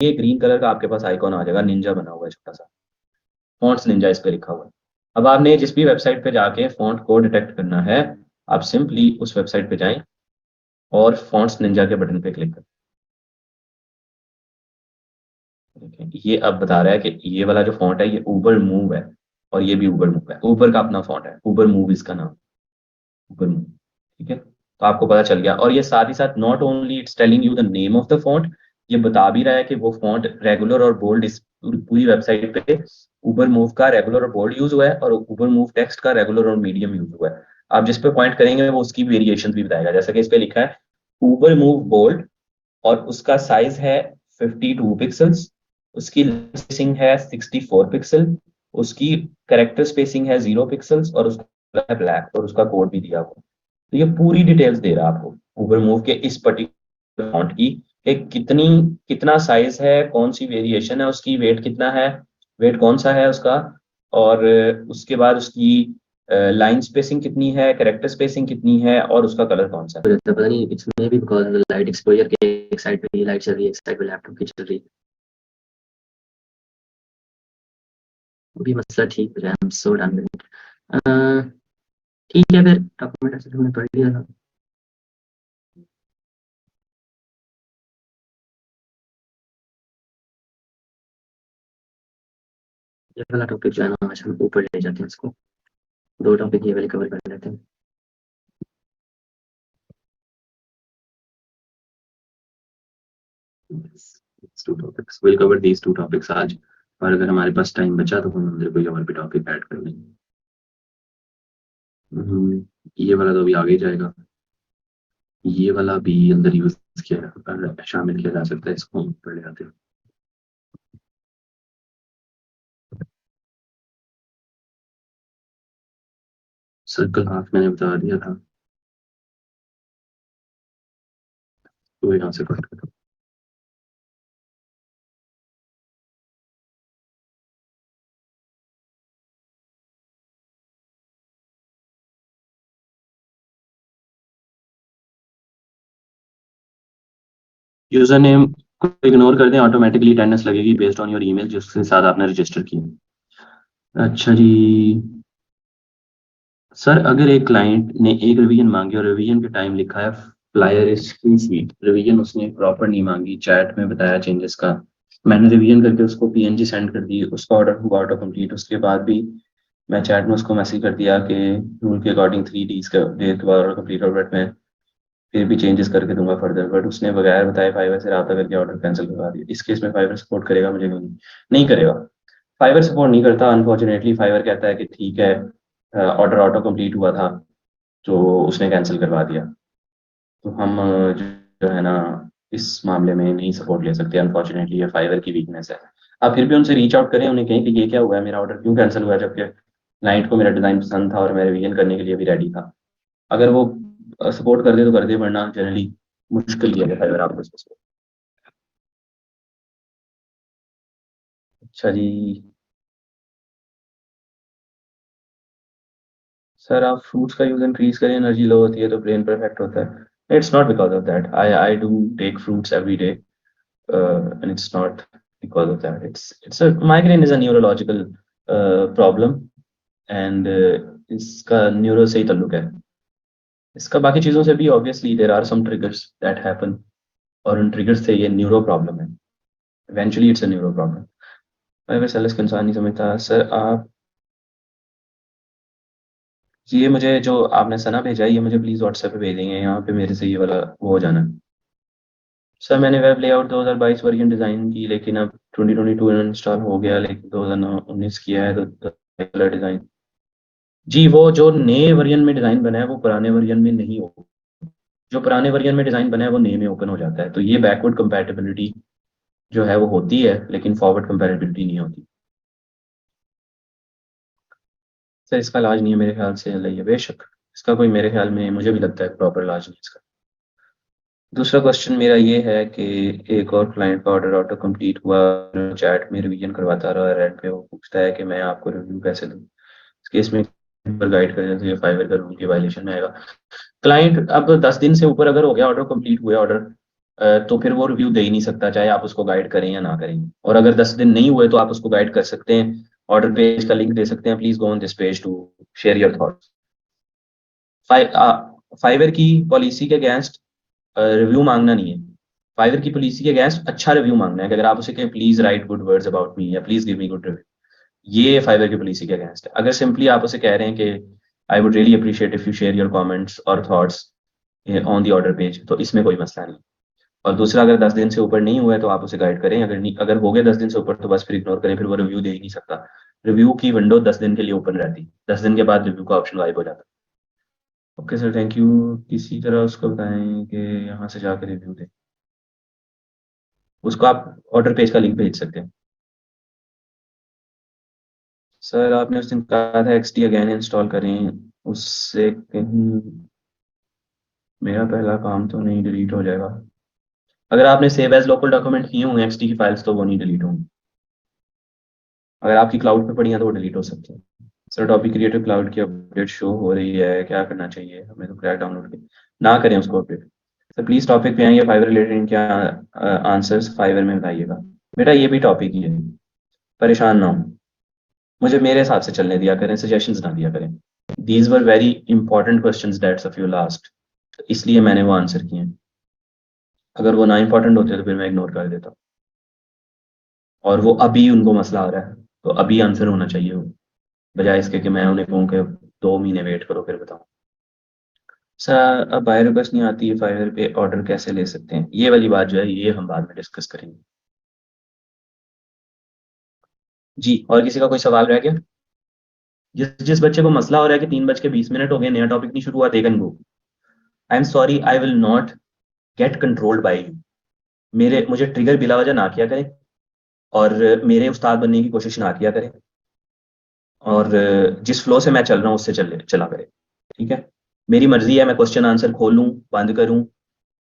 ये green colour का आपके पास आइकॉन आ जाएगा, निंजा बना हुआ है छोटा सा, फॉन्ट्स निंजा इस पे लिखा हुआ है। अब आपने जिस भी वेबसाइट पे जाके फॉन्ट को डिटेक्ट करना है, आप सिंपली उस वेबसाइट पे जाएं और फॉन्ट्स निंजा के बटन पे क्लिक करें। ठीक है, ये अब बता रहा है कि ये वाला जो फॉन्ट है ये ऊबर मूव है, और ये भी ऊबर मूव है, ऊबर का अपना फॉन्ट है, ऊबर मूव इसका नाम, ऊबर मूव। ठीक है, तो आपको पता चल गया। और ये साथ ही साथ not only it's telling you the name of the font, ये बता भी रहा है कि वो फॉन्ट रेगुलर और बोल्ड इस पूरी वेबसाइट पे ऊबर मूव का रेगुलर और बोल्ड यूज हुआ है, और ऊबर मूव टेक्स्ट का रेगुलर और मीडियम यूज हुआ है। आप जिस पे पॉइंट करेंगे वो उसकी वेरिएशन भी बताएगा, जैसे कि इस पे लिखा है ऊबर मूव बोल्ड, और उसका साइज है 52 पिक्सल्स, उसकी स्पेसिंग है 64 पिक्सल, उसकी करेक्टर स्पेसिंग है 0 पिक्सल्स, और उसका है ब्लैक, और उसका कोड भी दिया हुआ। तो ये पूरी डिटेल्स दे रहा है आपको ऊबर मूव के इस पर्टिकुलर फॉन्ट की, कि कितनी कितना साइज है, कौन सी वेरिएशन है उसकी, वेट कितना है, वेट कौन सा है उसका, और उसके बाद उसकी लाइन स्पेसिंग कितनी है, कैरेक्टर स्पेसिंग कितनी है, और उसका कलर कौन सा है। तो पता नहीं it's may be because light exposure के एक साइड पे लाइट चल रही है, एक साइड पे लैपटॉप की चल रही है, वो भी मसला ठीक हो जाए। I am so done with it. ठीक है, फिर डॉक्यूमेंट ऐसे हमने पढ़ लिया था। ये वाला टॉपिक जो है ना, आज हम ऊपर ले जाते हैं इसको, दो टॉपिक ये वाले कवर कर लेते हैं। To topics will cover these two topics आज, और अगर हमारे पास टाइम बचा तो हम अंदर कोई और भी टॉपिक ऐड कर लेंगे। ये वाला तो अभी आगे जाएगा, ये वाला भी अंदर यूज किया शामिल किया जा सकता है, इसको हम पढ़ ले आते हैं। सर्कल हाफ मैंने बता दिया था, तो यहाँ से कट करो। यूजर नेम को इग्नोर कर दें, ऑटोमेटिकली अटेंडेंस लगेगी बेस्ड ऑन योर ईमेल जिसके साथ आपने रजिस्टर किया। अच्छा जी सर, अगर एक क्लाइंट ने एक रिवीजन मांगी और रिवीजन के टाइम लिखा है flyer is full sweet, revision उसने प्रॉपर नहीं मांगी, चैट में बताया चेंजेस का, मैंने रिवीजन करके उसको पीएनजी सेंड कर दी, उसका ऑर्डर हुआ ऑटो कंप्लीट, उसके बाद भी मैं चैट में उसको मैसेज कर दिया कि रूल के अकॉर्डिंग 3 डेज के डेज के बाद ऑर्डर कंप्लीट हो, बट मैं फिर भी चेंजेस करके दूंगा फर्दर, बट उसने बगैर बताए फाइवर से रब्ता करके ऑर्डर कैंसिल करवा दिया। इस केस में फाइवर सपोर्ट करेगा मुझे? नहीं, नहीं करेगा। फाइवर सपोर्ट नहीं करता अनफॉर्चुनेटली। फाइवर कहता है कि ठीक है, ऑर्डर ऑटो कंप्लीट हुआ था तो उसने कैंसिल करवा दिया। तो हम जो है ना, इस मामले में नहीं सपोर्ट ले सकते अनफॉर्चुनेटली, ये फाइवर की वीकनेस है। आप फिर भी उनसे रीच आउट करें, उन्हें कहें कि ये क्या हुआ है, मेरा ऑर्डर क्यों कैंसिल हुआ है, जबकि क्लाइंट को मेरा डिज़ाइन पसंद था और मैं रिवीजन करने के लिए भी रेडी था। अगर वो सपोर्ट कर दे तो कर दे, वरना जनरली मुश्किल ही है फाइबर आपको इसमें support। अच्छा जी सर, आप फ्रूट्स का यूज इंक्रीज करें, एनर्जी लो होती है तो ब्रेन पर इफेक्ट होता है। It's not because of that, I do take fruits every day, and it's not because of that. It's a migraine is a neurological problem, and इसका neuro से ही ताल्लुक है। इसका बाकी चीज़ों से भी obviously there are some triggers that happen, और उन ट्रिगर्स से ये न्यूरो प्रॉब्लम है। Eventually it's a neuro problem. मैं वैसे सेल्स इंसान नहीं समझता सर। आप ये मुझे जो आपने सना भेजा है, ये मुझे प्लीज़ व्हाट्सएप पे भेजेंगे, यहाँ पे मेरे से ये वाला वो हो जाना है। सर मैंने वेब लेआउट 2022 वर्जन डिज़ाइन की, लेकिन अब 2022 इंस्टॉल हो गया, लेकिन 2019 किया है तो कलर डिज़ाइन। जी, वो जो नए वर्जन में डिज़ाइन बना है वो पुराने वर्जन में नहीं हो, जो पुराने वर्जन में डिज़ाइन बना है वो नए में ओपन हो जाता है। तो ये बैकवर्ड कंपैटिबिलिटी जो है वो होती है, लेकिन फॉरवर्ड कंपैटिबिलिटी नहीं होती। सर इसका इलाज नहीं है मेरे ख्याल से, है बेशक इसका कोई, मेरे ख्याल में मुझे भी लगता है प्रॉपर इलाज नहीं इसका। दूसरा क्वेश्चन मेरा ये है कि एक और क्लाइंट का ऑर्डर ऑटो कंप्लीट हुआ, चैट में रिवीजन करवाता रहा, रेड पे वो पूछता है कि मैं आपको रिव्यू कैसे दूं। इस केस में पर गाइड करें तो ये फाइवर का रूल की वायलेशन में आएगा। क्लाइंट अब 10 दिन से ऊपर अगर हो गया ऑर्डर कंप्लीट हुआ ऑर्डर, तो फिर वो रिव्यू दे ही नहीं सकता, चाहे आप उसको गाइड करें या ना करें। और अगर 10 दिन नहीं हुए तो आप उसको गाइड कर सकते हैं, ऑर्डर पेज का लिंक दे सकते हैं, please go on this page to share your thoughts. Fiverr की पॉलिसी के अगेंस्ट रिव्यू मांगना नहीं है। फाइवर की पॉलिसी के अगेंस्ट अच्छा रिव्यू मांगना है, कि अगर आप उसे कहें please write good words about me या please give me good review, ये फाइवर की पॉलिसी के अगेंस्ट है। अगर सिंपली आप उसे कह रहे हैं कि I would really appreciate if you share your comments और thoughts on the order page, तो इसमें कोई मसला नहीं। और दूसरा, अगर 10 दिन से ऊपर नहीं हुआ है तो आप उसे गाइड करें, अगर नहीं, अगर हो गए 10 दिन से ऊपर तो बस फिर इग्नोर करें, फिर वो रिव्यू दे ही नहीं सकता। रिव्यू की विंडो 10 दिन के लिए ओपन रहती, 10 दिन के बाद रिव्यू का ऑप्शन गायब हो जाता। Okay sir, thank you. किसी तरह उसको बताएं कि यहाँ से जाकर रिव्यू दें, उसको आप ऑर्डर पेज का लिंक भेज सकते हैं। सर आपने उस दिन कहा था एक्सटी अगेन इंस्टॉल करें, उससे कहीं मेरा पहला काम तो नहीं डिलीट हो जाएगा? अगर आपने सेव एज लोकल डॉक्यूमेंट किए होंगे एक्सटी की फाइल्स तो वो नहीं डिलीट होंगी। अगर आपकी क्लाउड पे पड़ी है तो वो डिलीट हो सकती है। सर टॉपिक क्रिएटिव क्लाउड की अपडेट शो हो रही है, क्या करना चाहिए हमें? तो क्रैक डाउनलोड के ना करें उसको अपडेट। सर प्लीज टॉपिक पे आएंगे फाइवर रिलेटेड, इनके आंसर्स फाइवर में बताइएगा। बेटा ये भी टॉपिक ही है, परेशान ना हो, मुझे मेरे हिसाब से चलने दिया करें, सजेशंस ना दिया करें। These were very important questions that's of you last, इसलिए मैंने वो आंसर किए हैं। अगर वो ना इंपॉर्टेंट होते तो फिर मैं इग्नोर कर देता, और वो अभी उनको मसला आ रहा है तो अभी आंसर होना चाहिए वो, बजाय इसके कि मैं उन्हें कहूँ कि 2 महीने वेट करो फिर बताओ। सर अब बाय रिक्वेस्ट नहीं आती है फाइवर पे, ऑर्डर कैसे ले सकते हैं? ये वाली बात जो है ये हम बाद में डिस्कस करेंगे। जी, और किसी का कोई सवाल रह गया? जिस जिस बच्चे को मसला हो रहा है कि 3:20 हो गए, नया टॉपिक नहीं शुरू हुआ, they can go. I am sorry, I will not gate controlled by you. मेरे मुझे ट्रिगर बिला वजह ना किया करें, और मेरे उस्ताद बनने की कोशिश ना किया करें, और जिस फ्लो से मैं चल रहा हूँ उससे चला करें। ठीक है, मेरी मर्जी है, मैं क्वेश्चन आंसर खोलूं, बंद करूं,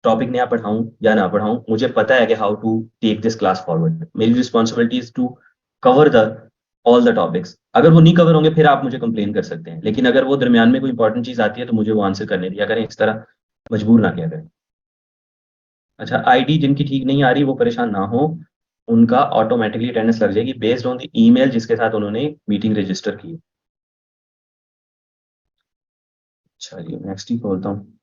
टॉपिक नया पढ़ाऊं या ना पढ़ाऊं, मुझे पता है कि how to take this class forward. मेरी responsibility is to cover the all the topics. अगर वो नहीं कवर होंगे फिर आप मुझे कंप्लेन कर सकते हैं, लेकिन अगर वो दरमियान में कोई इंपॉर्टेंट चीज आती है तो मुझे वो आंसर करने दिया करें, इस तरह मजबूर ना किया करें। अच्छा, आईडी जिनकी ठीक नहीं आ रही वो परेशान ना हो, उनका ऑटोमेटिकली अटेंडेंस लग जाएगी बेस्ड ऑन द ईमेल जिसके साथ उन्होंने मीटिंग रजिस्टर की। अच्छा जी, नेक्स्ट ही खोलता हूँ।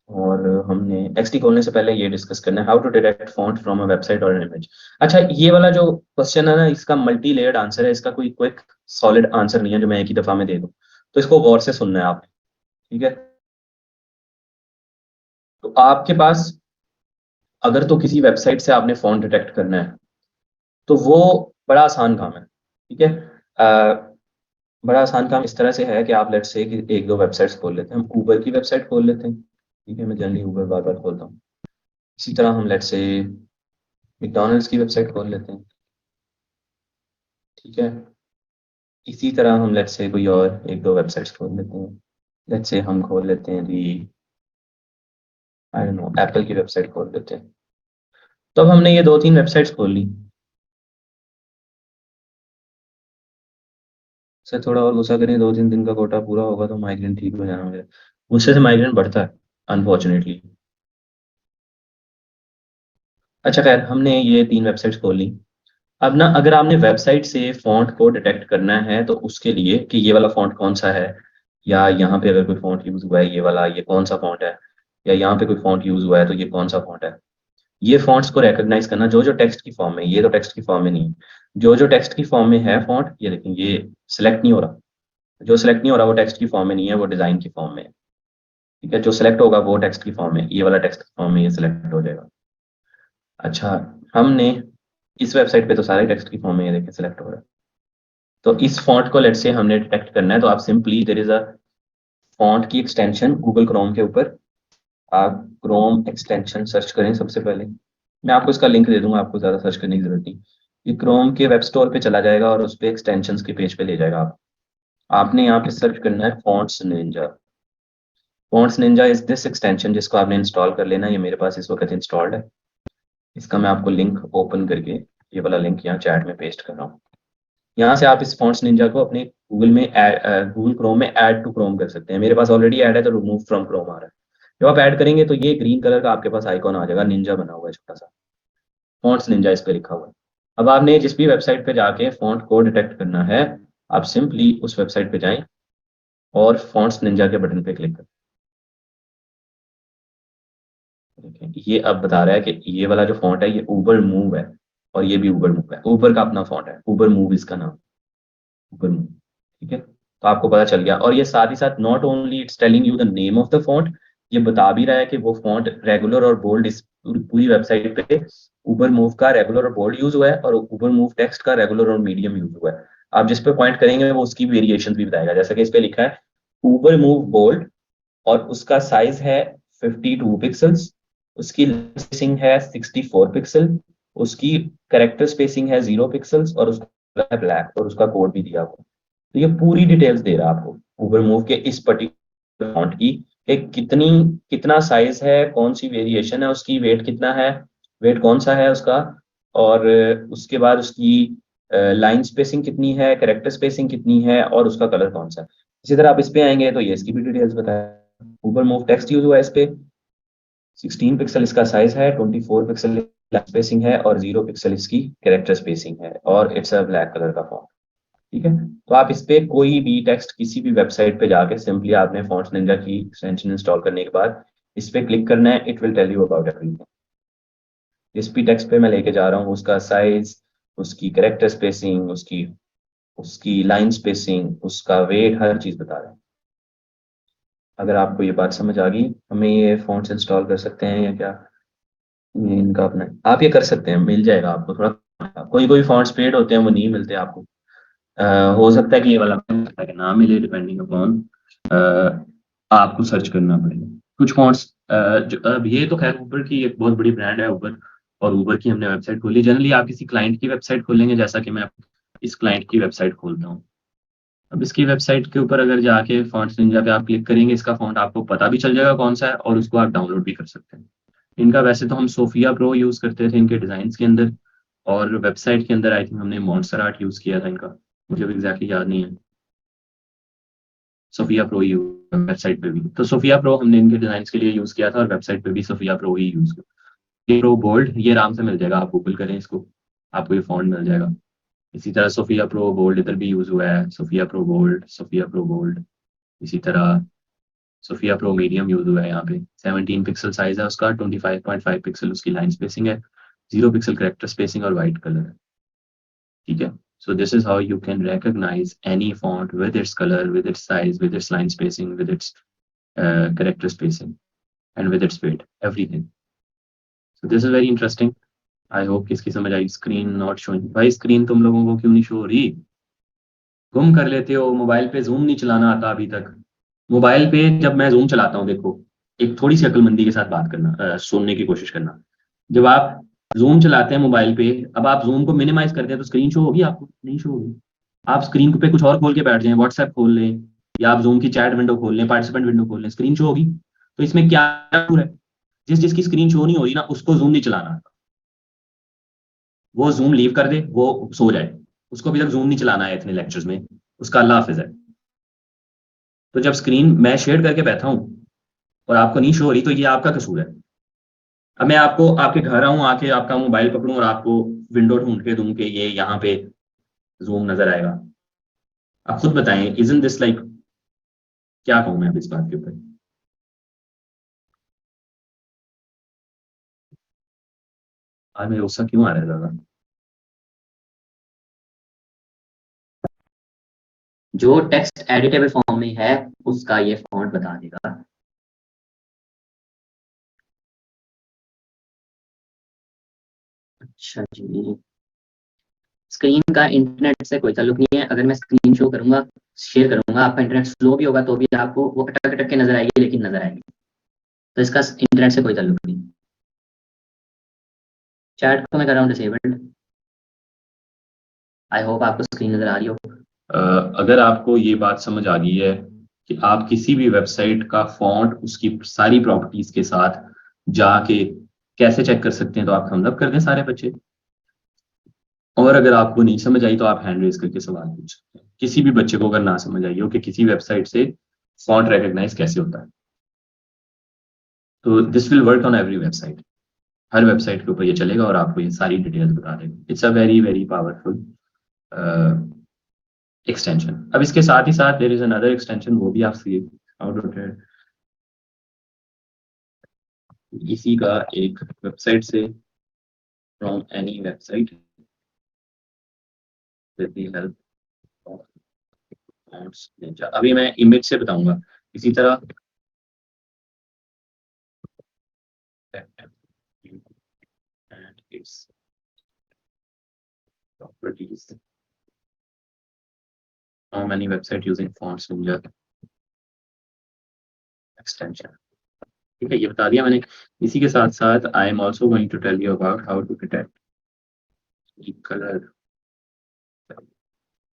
और हमने एक्सटी खोलने से पहले ये डिस्कस करना है, how to detect font from a website और एन इमेज। अच्छा, ये वाला जो क्वेश्चन है ना, इसका मल्टी लेयर्ड आंसर है, इसका कोई क्विक सॉलिड आंसर नहीं है जो मैं एक ही दफा में दे दूं, तो इसको गौर से सुनना है आपने। ठीक है, तो आपके पास अगर तो किसी वेबसाइट से आपने फॉन्ट डिटेक्ट करना है तो वो बड़ा आसान काम है। ठीक है, बड़ा आसान काम इस तरह से है कि आप लेट्स से कि एक दो वेबसाइट्स खोल लेते हैं, हम ऊबर की वेबसाइट खोल लेते हैं। ठीक है, मैं जनरली ऊबर बार बार खोलता हूँ। इसी तरह हम लेट्स से मैकडॉनल्ड्स की वेबसाइट खोल लेते हैं। ठीक है, इसी तरह हम लेट्स से कोई और एक दो वेबसाइट्स खोल लेते हैं। लेट्स से हम खोल लेते हैं दी, आई डोंट नो, एप्पल की वेबसाइट खोल लेते हैं। तो अब हमने ये 2-3 वेबसाइट्स खोल ली। सर थोड़ा और गुस्सा करें, 2-3 दिन का कोटा पूरा होगा तो माइग्रेन ठीक हो जाना मेरा। गुस्से से माइग्रेन बढ़ता है अनफॉर्चुनेटली। अच्छा खैर, हमने ये 3 वेबसाइट्स खोल ली। अब ना, अगर आपने वेबसाइट से फॉन्ट को डिटेक्ट करना है तो उसके लिए कि ये वाला फॉन्ट कौन सा है, या यहाँ पे अगर कोई फॉन्ट यूज हुआ है ये वाला, ये कौन सा फॉन्ट है, या यहाँ पे कोई फॉन्ट यूज हुआ है तो ये कौन सा फॉन्ट है, ये फॉन्ट्स को रिकॉग्नाइज करना जो जो टेक्स्ट की फॉर्म में, ये तो टेक्स्ट की फॉर्म में नहीं है, जो जो टेक्स्ट की फॉर्म में है फॉन्ट, ये लेकिन ये सिलेक्ट नहीं हो रहा, जो सिलेक्ट नहीं हो रहा वो टेक्स्ट की फॉर्म में नहीं है, वो डिजाइन की फॉर्म में है। ठीक है, जो सिलेक्ट होगा वो टेक्स्ट की फॉर्म में, ये वाला टेक्स्ट की फॉर्म में ये सिलेक्ट हो जाएगा। अच्छा, हमने इस वेबसाइट पे तो सारे टेक्स्ट की फॉर्म में ये देखें सिलेक्ट हो रहा है। तो इस फॉन्ट को लेट से हमने डिटेक्ट करना है, तो आप simply there is a font की एक्सटेंशन गूगल क्रोम के ऊपर, आप क्रोम एक्सटेंशन सर्च करें सबसे पहले। मैं आपको इसका लिंक दे दूंगा, आपको ज़्यादा सर्च करने की जरूरत नहीं। ये क्रोम के वेब स्टोर पे चला जाएगा और उस पे एक्सटेंशंस के पेज पे ले जाएगा आप। आपने यहाँ पे सर्च करना है fonts Ninja. Fonts Ninja is this extension जिसको आपने इंस्टॉल कर लेना, ये मेरे पास इस वक्त इंस्टॉल्ड है। इसका मैं आपको लिंक ओपन करके, ये वाला लिंक यहाँ चैट में पेस्ट कर रहा हूँ। यहाँ से आप इस फॉन्ट्स निंजा को अपने गूगल में गूगल क्रोम में ऐड टू क्रोम कर सकते हैं। मेरे पास ऑलरेडी ऐड है तो रिमूव फ्रॉम क्रोम आ रहा है। जब आप ऐड करेंगे तो ये ग्रीन कलर का आपके पास आइकॉन आ जाएगा, निंजा बना हुआ है छोटा सा, फॉन्ट्स निंजा इस पे लिखा हुआ है। अब आपने जिस भी वेबसाइट पे जाके फॉन्ट को डिटेक्ट करना है, आप सिंपली उस वेबसाइट पे जाएं और फॉन्ट्स निंजा के बटन पे क्लिक करें। देखें, ये अब बता रहा है कि ये वाला जो फॉन्ट है ये ऊबर मूव है, और ये भी ऊबर मूव है, ऊबर का अपना फॉन्ट है, ऊबर मूव इसका नाम, ऊबर मूव। ठीक है, तो आपको पता चल गया। और ये साथ ही साथ not only it's telling you the name of the font, ये बता भी रहा है कि वो फॉन्ट रेगुलर और बोल्ड इस पूरी वेबसाइट पे ऊबर मूव का रेगुलर और बोल्ड यूज हुआ है, और ऊबर मूव टेक्स्ट का रेगुलर और मीडियम यूज हुआ है। आप जिस पे पॉइंट करेंगे वो उसकी वेरिएशन भी बताएगा, जैसा कि इस पे लिखा है ऊबर मूव बोल्ड, और उसका साइज है 52 पिक्सल्स, उसकी स्पेसिंग है 64 पिक्सल, उसकी करेक्टर स्पेसिंग है 0 पिक्सल्स, और उसका है ब्लैक, और उसका कोड भी दिया हुआ है। तो ये पूरी डिटेल्स दे रहा है आपको ऊबर मूव के इस पर्टिकुलर फॉन्ट की, कि कितनी कितना साइज है, कौन सी वेरिएशन है उसकी, वेट कितना है, वेट कौन सा है उसका, और उसके बाद उसकी लाइन स्पेसिंग कितनी है, करेक्टर स्पेसिंग कितनी है, और उसका कलर कौन सा है। इसी तरह आप इस पे आएंगे तो ये इसकी भी डिटेल्स बताया, ऊबर मूव टेक्स्ट यूज हुआ है इस पे, 16 पिक्सल इसका साइज है, 24 पिक्सल स्पेसिंग है, और 0 पिक्सल इसकी कैरेक्टर स्पेसिंग है, और इट्स अ ब्लैक कलर का फॉन्ट। ठीक है, तो आप इस पे कोई भी टेक्स्ट किसी भी वेबसाइट पे जाके सिंपली आपने फॉन्ट्स निंजा की एक्सटेंशन इंस्टॉल करने के बाद इस पे क्लिक करना है, it will tell you about everything. जिस भी टेक्स्ट पे मैं लेके जा रहा हूँ उसका साइज, उसकी करेक्टर स्पेसिंग, उसकी उसकी लाइन स्पेसिंग, उसका वेट, हर चीज बता रहा है। अगर आपको ये बात समझ आ गई, हमें ये फॉन्ट्स इंस्टॉल कर सकते हैं या क्या, ये इनका अपना आप ये कर सकते हैं, मिल जाएगा आपको थोड़ा, कोई कोई फॉन्ट्स पेड होते हैं वो नहीं मिलते आपको। हो सकता है कि ये वाला ना मिले, डिपेंडिंग अपॉन आपको सर्च करना पड़ेगा कुछ फॉन्ट्स। जो अब ये तो खैर ऊबर की एक बहुत बड़ी ब्रांड है ऊबर, और ऊबर की हमने वेबसाइट खोली। जनरली आप किसी क्लाइंट की वेबसाइट खोलेंगे, जैसा कि मैं इस क्लाइंट की वेबसाइट खोलता हूँ। अब इसकी वेबसाइट के ऊपर अगर जाके फॉन्ट्स निंजा पे आप क्लिक करेंगे, इसका फॉन्ट आपको पता भी चल जाएगा कौन सा है, और उसको आप डाउनलोड भी कर सकते हैं। इनका वैसे तो हम सोफिया प्रो यूज करते थे इनके डिजाइन के अंदर, और वेबसाइट के अंदर आई थिंक हमने मॉन्स्टरआर्ट यूज किया था इनका, मुझे एग्जैक्टली याद नहीं है। सोफिया प्रो यूज वेबसाइट पे भी, तो सोफिया प्रो हमने इनके डिजाइन के लिए यूज किया था, और वेबसाइट पे भी सोफिया प्रो ही यूज किया। ये प्रो बोल्ड ये आराम से मिल जाएगा, आप गूगल करें इसको, आपको ये फॉन्ट मिल जाएगा। इसी तरह सोफिया प्रो बोल्ड इधर भी यूज हुआ है, Sofia Pro Bold, Sofia Pro Bold. इसी तरह सोफिया प्रो मीडियम यूज हुआ है यहाँ पे, 17 पिक्सल साइज है उसका, 25.5 पिक्सल उसकी लाइन स्पेसिंग है, 0 पिक्सल करेक्टर स्पेसिंग, और वाइट कलर है। ठीक है, so this is how you can recognize any font with its color, with its size, with its line spacing, with its character spacing, and with its weight, everything. So this is very interesting. I hope कि इसकी समझ आई। Screen not showing, भाई screen तुम लोगों को क्यों नहीं show हो रही? गुम कर लेते हो, मोबाइल पे जूम नहीं चलाना आता अभी तक। मोबाइल पे जब मैं जूम चलाता हूँ, देखो एक थोड़ी सी अक्लमंदी के साथ बात करना, सुनने की कोशिश करना। जब आप जूम चलाते हैं मोबाइल पे, अब आप जूम को मिनिमाइज करते हैं तो स्क्रीन शो होगी आपको? नहीं शो होगी। आप स्क्रीन पे कुछ और खोल के बैठ जाएं, व्हाट्सएप खोल लें, या आप जूम की चैट विंडो खोल लें, पार्टिसिपेंट विंडो खोल लें, स्क्रीन शो होगी। तो इसमें क्या है, जिस जिसकी स्क्रीन शो नहीं हो रही ना उसको जूम नहीं चलाना, वो जूम लीव कर दे, वो सो जाए। उसको अभी तक जूम नहीं चलाना है इतने लेक्चर्स में, उसका अल्लाह हाफिज है। तो जब स्क्रीन मैं शेयर करके बैठा हूँ और आपको नहीं शो हो रही, तो ये आपका कसूर है। अब मैं आपको आपके घर आऊं, आके आपका मोबाइल पकड़ूं और आपको विंडो ढूंढ के दूं कि ये यहाँ पे जूम नजर आएगा, आप खुद बताएं, इजंट दिस लाइक, क्या कहूं मैं अब इस बात के ऊपर? आज मेरे गुस्सा क्यों आ रहा है ज्यादा? जो टेक्स्ट एडिटेबल फॉर्म में है उसका ये फॉन्ट बता देगा। अच्छा जी, स्क्रीन का इंटरनेट से कोई ताल्लुक नहीं है। अगर मैं स्क्रीन शो करूंगा, शेयर करूंगा, आपका इंटरनेट स्लो भी होगा तो भी आपको वो अटक अटक के नजर आएगी, लेकिन नजर आएगी। तो इसका इंटरनेट से कोई ताल्लुक नहीं। चैट को मैं कर रहा हूँ डिसेबल्ड। आई होप आपको स्क्रीन नजर आ रही हो। अगर आपको ये बात समझ आ गई है कि आप किसी भी वेबसाइट का फॉन्ट उसकी सारी प्रॉपर्टीज के साथ जाके कैसे चेक कर सकते हैं, तो आप थम्स अप कर दें सारे बच्चे। और अगर आपको नहीं समझ आई तो आप हैंड रेज करके सवाल पूछ सकते हैं, किसी भी बच्चे को अगर ना समझ आई हो कि किसी वेबसाइट से फॉन्ट रिकॉग्नाइज कैसे होता है। तो this will work on every website, her website के ऊपर ये चलेगा और आपको ये सारी डिटेल्स बता देगा। It's a very very powerful extension. अब इसके साथ ही साथ देयर इज अनदर एक्सटेंशन, वो भी आप सी आउटडोटेड इसी का एक वेबसाइट से, from any website with the help of fonts ninja। अभी मैं इमेज से बताऊंगा इसी तरह and its properties from any website using fonts ninja extension। ठीक है, ये बता दिया मैंने। इसी के साथ साथ I am also going to tell you about how to detect colour.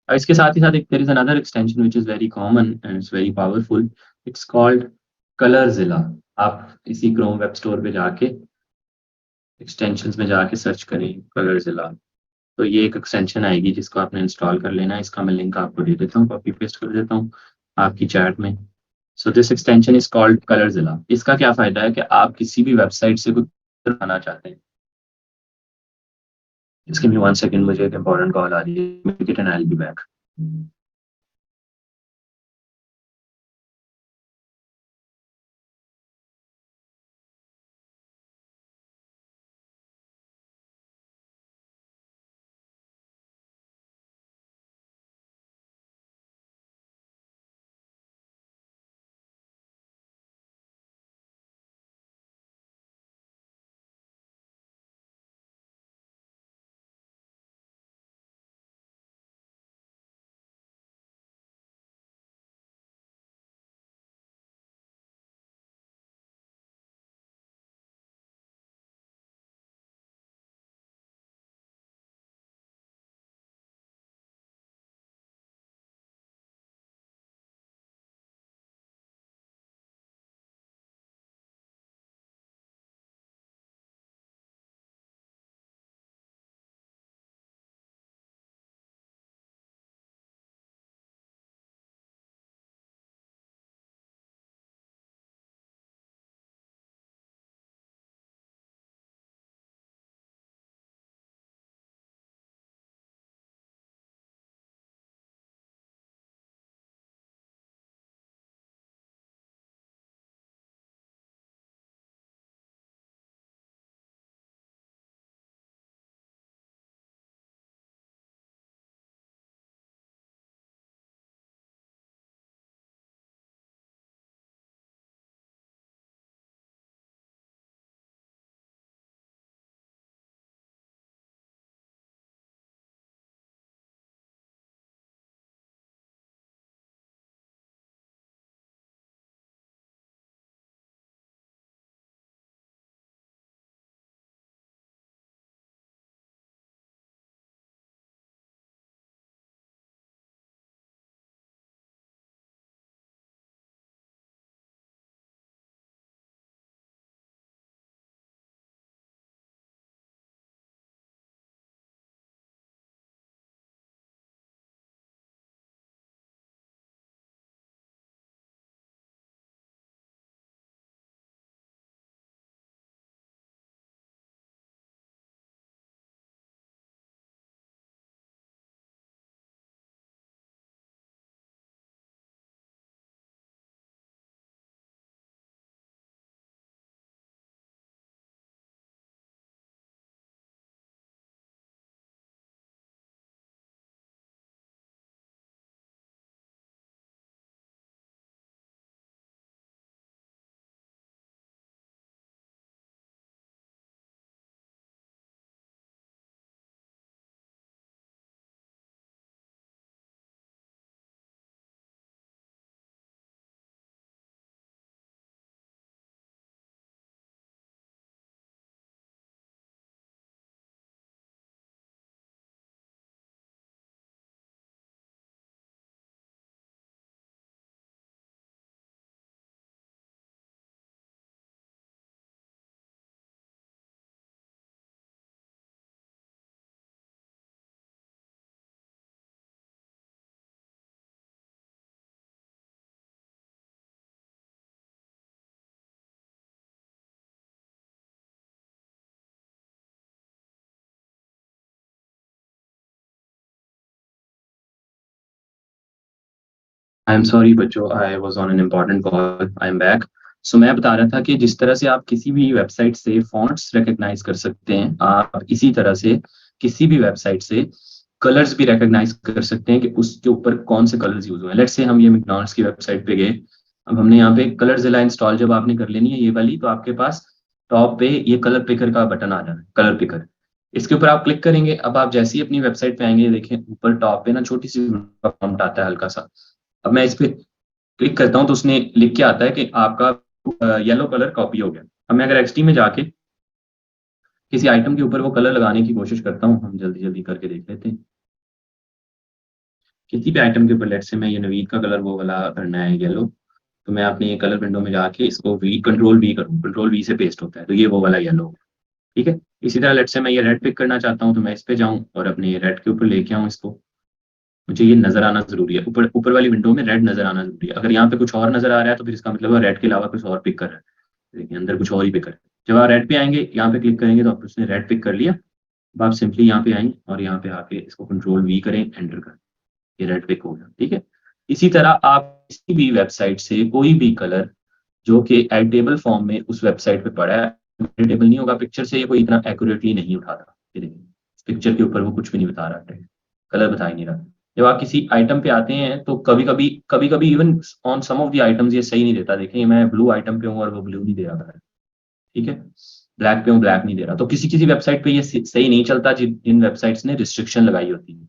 और इसके साथ ही साथ एक there is another extension which is very common and it's very powerful, it's called ColorZilla. आप इसी क्रोम वेब स्टोर पे जाके एक्सटेंशंस में जाके सर्च करें कलरजिला, तो ये एक एक्सटेंशन आएगी जिसको आपने इंस्टॉल कर लेना है। इसका मैं लिंक आपको दे देता हूँ, कॉपी पेस्ट कर देता हूँ आपकी चैट में। So this extension is called ColorZilla. इसका क्या फायदा है कि आप किसी भी वेबसाइट से कुछ बनाना चाहते हैं, इसके में 1 सेकंड, मुझे एक इंपॉर्टेंट कॉल आ रही है, make it and I will be back. I am sorry बच्चों, I was on an important call, I am back. So मैं बता रहा था कि जिस तरह से आप किसी भी वेबसाइट से फॉन्ट्स रिकग्नाइज कर सकते हैं, आप इसी तरह से किसी भी वेबसाइट से कलर्स भी रिकग्नाइज कर सकते हैं कि उसके ऊपर कौन से कलर्स यूज हुए हैं। लेट्स से हम ये मैकडॉनल्ड्स की वेबसाइट पे गए, अब हमने यहाँ पे कलरजिला इंस्टॉल जब आपने कर लेनी है ये वाली, तो आपके पास टॉप पे ये कलर पिकर का बटन आ जाना है, कलर पिकर। इसके ऊपर आप क्लिक करेंगे, अब आप जैसे ही अपनी वेबसाइट पे आएंगे, देखें ऊपर टॉप पे ना छोटी सी फॉन्ट आता है हल्का सा। अब मैं इस पे क्लिक करता हूँ तो उसने लिख के आता है कि आपका येलो कलर कॉपी हो गया। अब मैं अगर एक्सटी में जाके किसी आइटम के ऊपर वो कलर लगाने की कोशिश करता हूँ, हम जल्दी जल्दी करके देख लेते हैं। किसी भी आइटम के ऊपर, लेट से मैं ये नवीद का कलर वो वाला करना है येलो, तो मैं अपनी कलर विंडो में जाके इसको कंट्रोल वी करूँ, कंट्रोल वी से पेस्ट होता है, तो ये वो वाला येलो। ठीक है। इसी तरह लेट से मैं ये रेड पिक करना चाहता हूँ, तो मैं इस पे जाऊँ और अपने रेड के ऊपर लेके आऊँ इसको। मुझे ये नजर आना जरूरी है, ऊपर ऊपर वाली विंडो में रेड नजर आना जरूरी है। अगर यहाँ पे कुछ और नजर आ रहा है तो फिर इसका मतलब रेड के अलावा कुछ और पिक कर रहा है। देखिए अंदर कुछ और ही पिक कर रहा है। जब आप रेड पे आएंगे, यहाँ पे क्लिक करेंगे तो आप उसने रेड पिक कर लिया। अब आप सिंपली यहाँ पे आएंगे और यहाँ पे आके इसको कंट्रोल वी करें, एंटर करें, ये रेड पिक हो गया। ठीक है। इसी तरह आप किसी भी वेबसाइट से कोई भी कलर जो कि एडिटेबल फॉर्म में उस वेबसाइट पे पड़ा है, एडिटेबल नहीं होगा पिक्चर से, ये कोई इतना एक्यूरेटली नहीं उठा रहा। ये देखिए पिक्चर के ऊपर वो कुछ भी नहीं बता रहा है, कलर बता ही नहीं रहा। जब आप किसी आइटम पे आते हैं तो कभी कभी even on some of the items ये सही नहीं देता। देखिए मैं ब्लू आइटम पे हूँ और वो ब्लू नहीं दे रहा है। ठीक है। ब्लैक पे हूँ, ब्लैक नहीं दे रहा। तो किसी किसी वेबसाइट पे ये सही नहीं चलता, जिन वेबसाइट्स ने रिस्ट्रिक्शन लगाई होती है।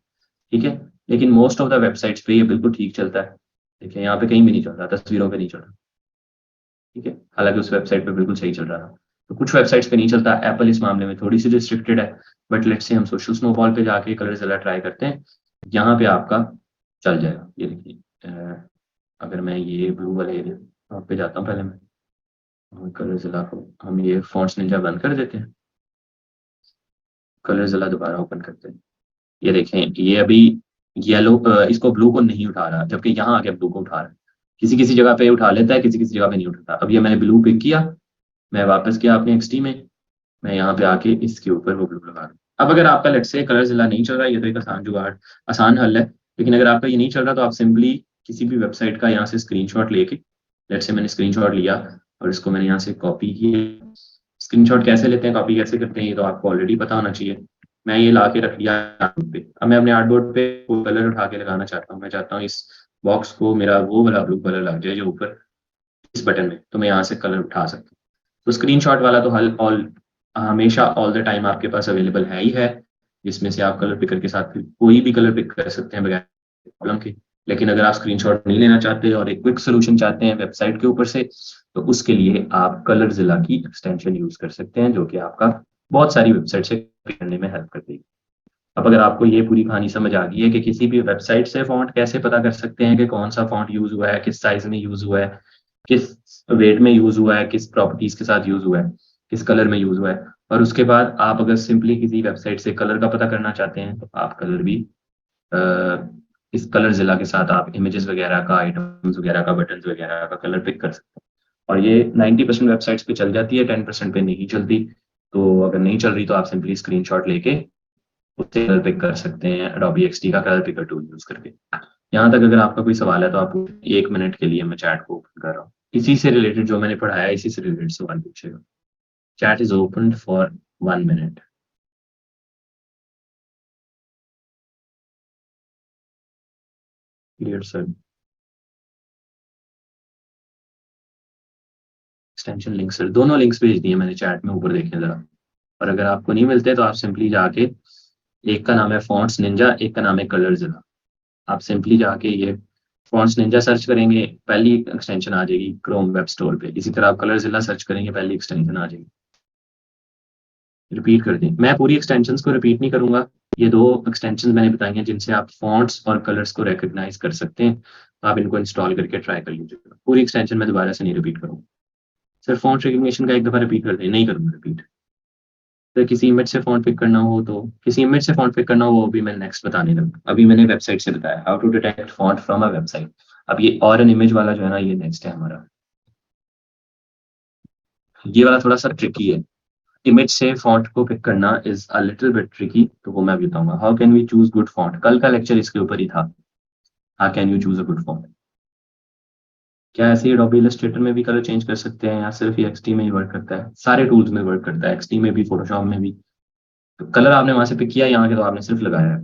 ठीक है। लेकिन मोस्ट ऑफ द वेबसाइट्स पे ये बिल्कुल ठीक चलता है। देखिए यहाँ पे कहीं भी नहीं चल रहा, तस्वीरों पे नहीं चल रहा। ठीक है। हालांकि उस वेबसाइट पे बिल्कुल सही चल रहा था। तो कुछ वेबसाइट्स पे नहीं चलता। एप्पल इस मामले में थोड़ी सी रिस्ट्रिक्टेड है। बट लेट्स से हम सोशल स्नोबॉल पे जाके कलर जला ट्राई करते हैं, यहाँ पे आपका चल जाएगा। ये देखिए अगर मैं ये ब्लू वाले वहाँ पे जाता हूँ, पहले मैं कलर जला को हम ये फॉन्ट्स निंजा बंद कर देते हैं, कलर जला दोबारा ओपन करते हैं। ये देखें ये अभी येलो इसको ब्लू को नहीं उठा रहा, जबकि यहाँ आके ब्लू को उठा रहा है। किसी किसी जगह पे उठा लेता है, किसी किसी जगह पे नहीं उठाता। अब ये मैंने ब्लू पिक किया, मैं वापस गया अपने एक्सटी में, मैं यहाँ पे आके इसके ऊपर वो ब्लू लगा दूँ। अब अगर आपका लेट से कलर जिला नहीं चल रहा, ये तो एक आसान जुगाड़, आसान हल है। लेकिन अगर आपका ये नहीं चल रहा तो आप सिंपली किसी भी वेबसाइट का यहाँ से स्क्रीनशॉट लेके, लेट से मैंने स्क्रीनशॉट लिया और इसको मैंने यहाँ से कॉपी किया। स्क्रीनशॉट कैसे लेते हैं, कॉपी कैसे करते हैं, ये तो आपको ऑलरेडी पता होना चाहिए। मैं ये ला के रख लिया आर्टबोर्ड पे। अब मैं अपने आर्टबोर्ड पे कलर उठा के लगाना चाहता हूँ। मैं चाहता हूँ इस बॉक्स को मेरा वो वाला ब्लू कलर लग जाए जो ऊपर इस बटन में, तो मैं यहाँ से कलर उठा सकता हूँ। तो स्क्रीनशॉट वाला तो हल ऑल हमेशा ऑल द टाइम आपके पास अवेलेबल है ही है, जिसमें से आप कलर पिकर के साथ कोई भी कलर पिक कर सकते हैं बगैर प्रॉब्लम के। लेकिन अगर आप स्क्रीनशॉट नहीं लेना चाहते और एक क्विक सोल्यूशन चाहते हैं वेबसाइट के ऊपर से, तो उसके लिए आप कलर जिला की एक्सटेंशन यूज कर सकते हैं, जो कि आपका बहुत सारी वेबसाइट से करने में हेल्प कर देगी। अब अगर आपको ये पूरी कहानी समझ आ गई है कि किसी भी वेबसाइट से फॉन्ट कैसे पता कर सकते हैं कि कौन सा फॉन्ट यूज हुआ है, किस साइज में यूज हुआ है, किस वेट में यूज हुआ है, किस प्रॉपर्टीज के साथ यूज हुआ है, किस कलर में यूज हुआ है, और उसके बाद आप अगर सिंपली किसी वेबसाइट से कलर का पता करना चाहते हैं तो आप कलर भी इस कलर जिला के साथ आप इमेजेस वगैरह का, आइटम्स वगैरह का, बटन वगैरह का कलर पिक कर सकते हैं। और ये 90% वेबसाइट्स पे चल जाती है, 10% पे नहीं चलती। तो अगर नहीं चल रही तो आप सिंपली स्क्रीनशॉट लेके उससे कलर पिक कर सकते हैं Adobe XD का कलर पिकर टूल यूज करके। यहाँ तक अगर आपका कोई सवाल है तो आप 1 मिनट के लिए मैं चैट को ओपन कर रहा हूँ, इसी से रिलेटेड जो मैंने पढ़ाया इसी से रिलेटेड सवाल पूछेगा। Chat is open for 1 minute. Clear sir. Extension link sir, दोनों लिंक्स भेज दिए मैंने चैट में, ऊपर देखें जरा। और अगर आपको नहीं मिलते तो आप सिंपली जाके, एक का नाम है फॉन्ट्स निंजा, एक का नाम है कलर जिला। आप सिंपली जाके ये फॉन्ट्स निंजा सर्च करेंगे, पहली एक्सटेंशन आ जाएगी क्रोम वेब स्टोर पे। इसी तरह आप कलर जिला सर्च करेंगे, पहली एक्सटेंशन आ जाएगी। रिपीट कर दें, मैं पूरी एक्सटेंशंस को रिपीट नहीं करूंगा। ये दो एक्सटेंशन मैंने बताई हैं जिनसे आप फॉन्ट्स और कलर्स को रिकॉग्नाइज कर सकते हैं, तो आप इनको इंस्टॉल करके ट्राई कर लीजिएगा। पूरी एक्सटेंशन मैं दोबारा से नहीं रिपीट करूंगा। सर फॉन्ट रिकग्निशन का एक दफा रिपीट कर दें, नहीं करूंगा रिपीट। तो किसी इमेज से फॉन्ट पिक करना हो, तो किसी इमेज से फॉन्ट पिक करना हो वो भी मैं नेक्स्ट बताने लगा। अभी मैंने वेबसाइट से बताया how to detect font from a website. अब ये और एन इमेज वाला जो है ना, ये नेक्स्ट है हमारा। ये वाला थोड़ा सा ट्रिकी है, इमेज से फॉन्ट को पिक करना is a little bit tricky, तो वो मैं बताऊंगा। How can we choose good font, कल का लेक्चर इसके ऊपर ही था। How can you choose a good font. क्या ऐसे एडोबी इलस्ट्रेटर में भी कलर चेंज कर सकते हैं या सिर्फ ये एक्सटी में ही वर्क करता है? सारे टूल्स में वर्क करता है, एक्सटी में भी, फोटोशॉप में भी। तो कलर आपने वहां से पिक किया, यहाँ के तो आपने सिर्फ लगाया है।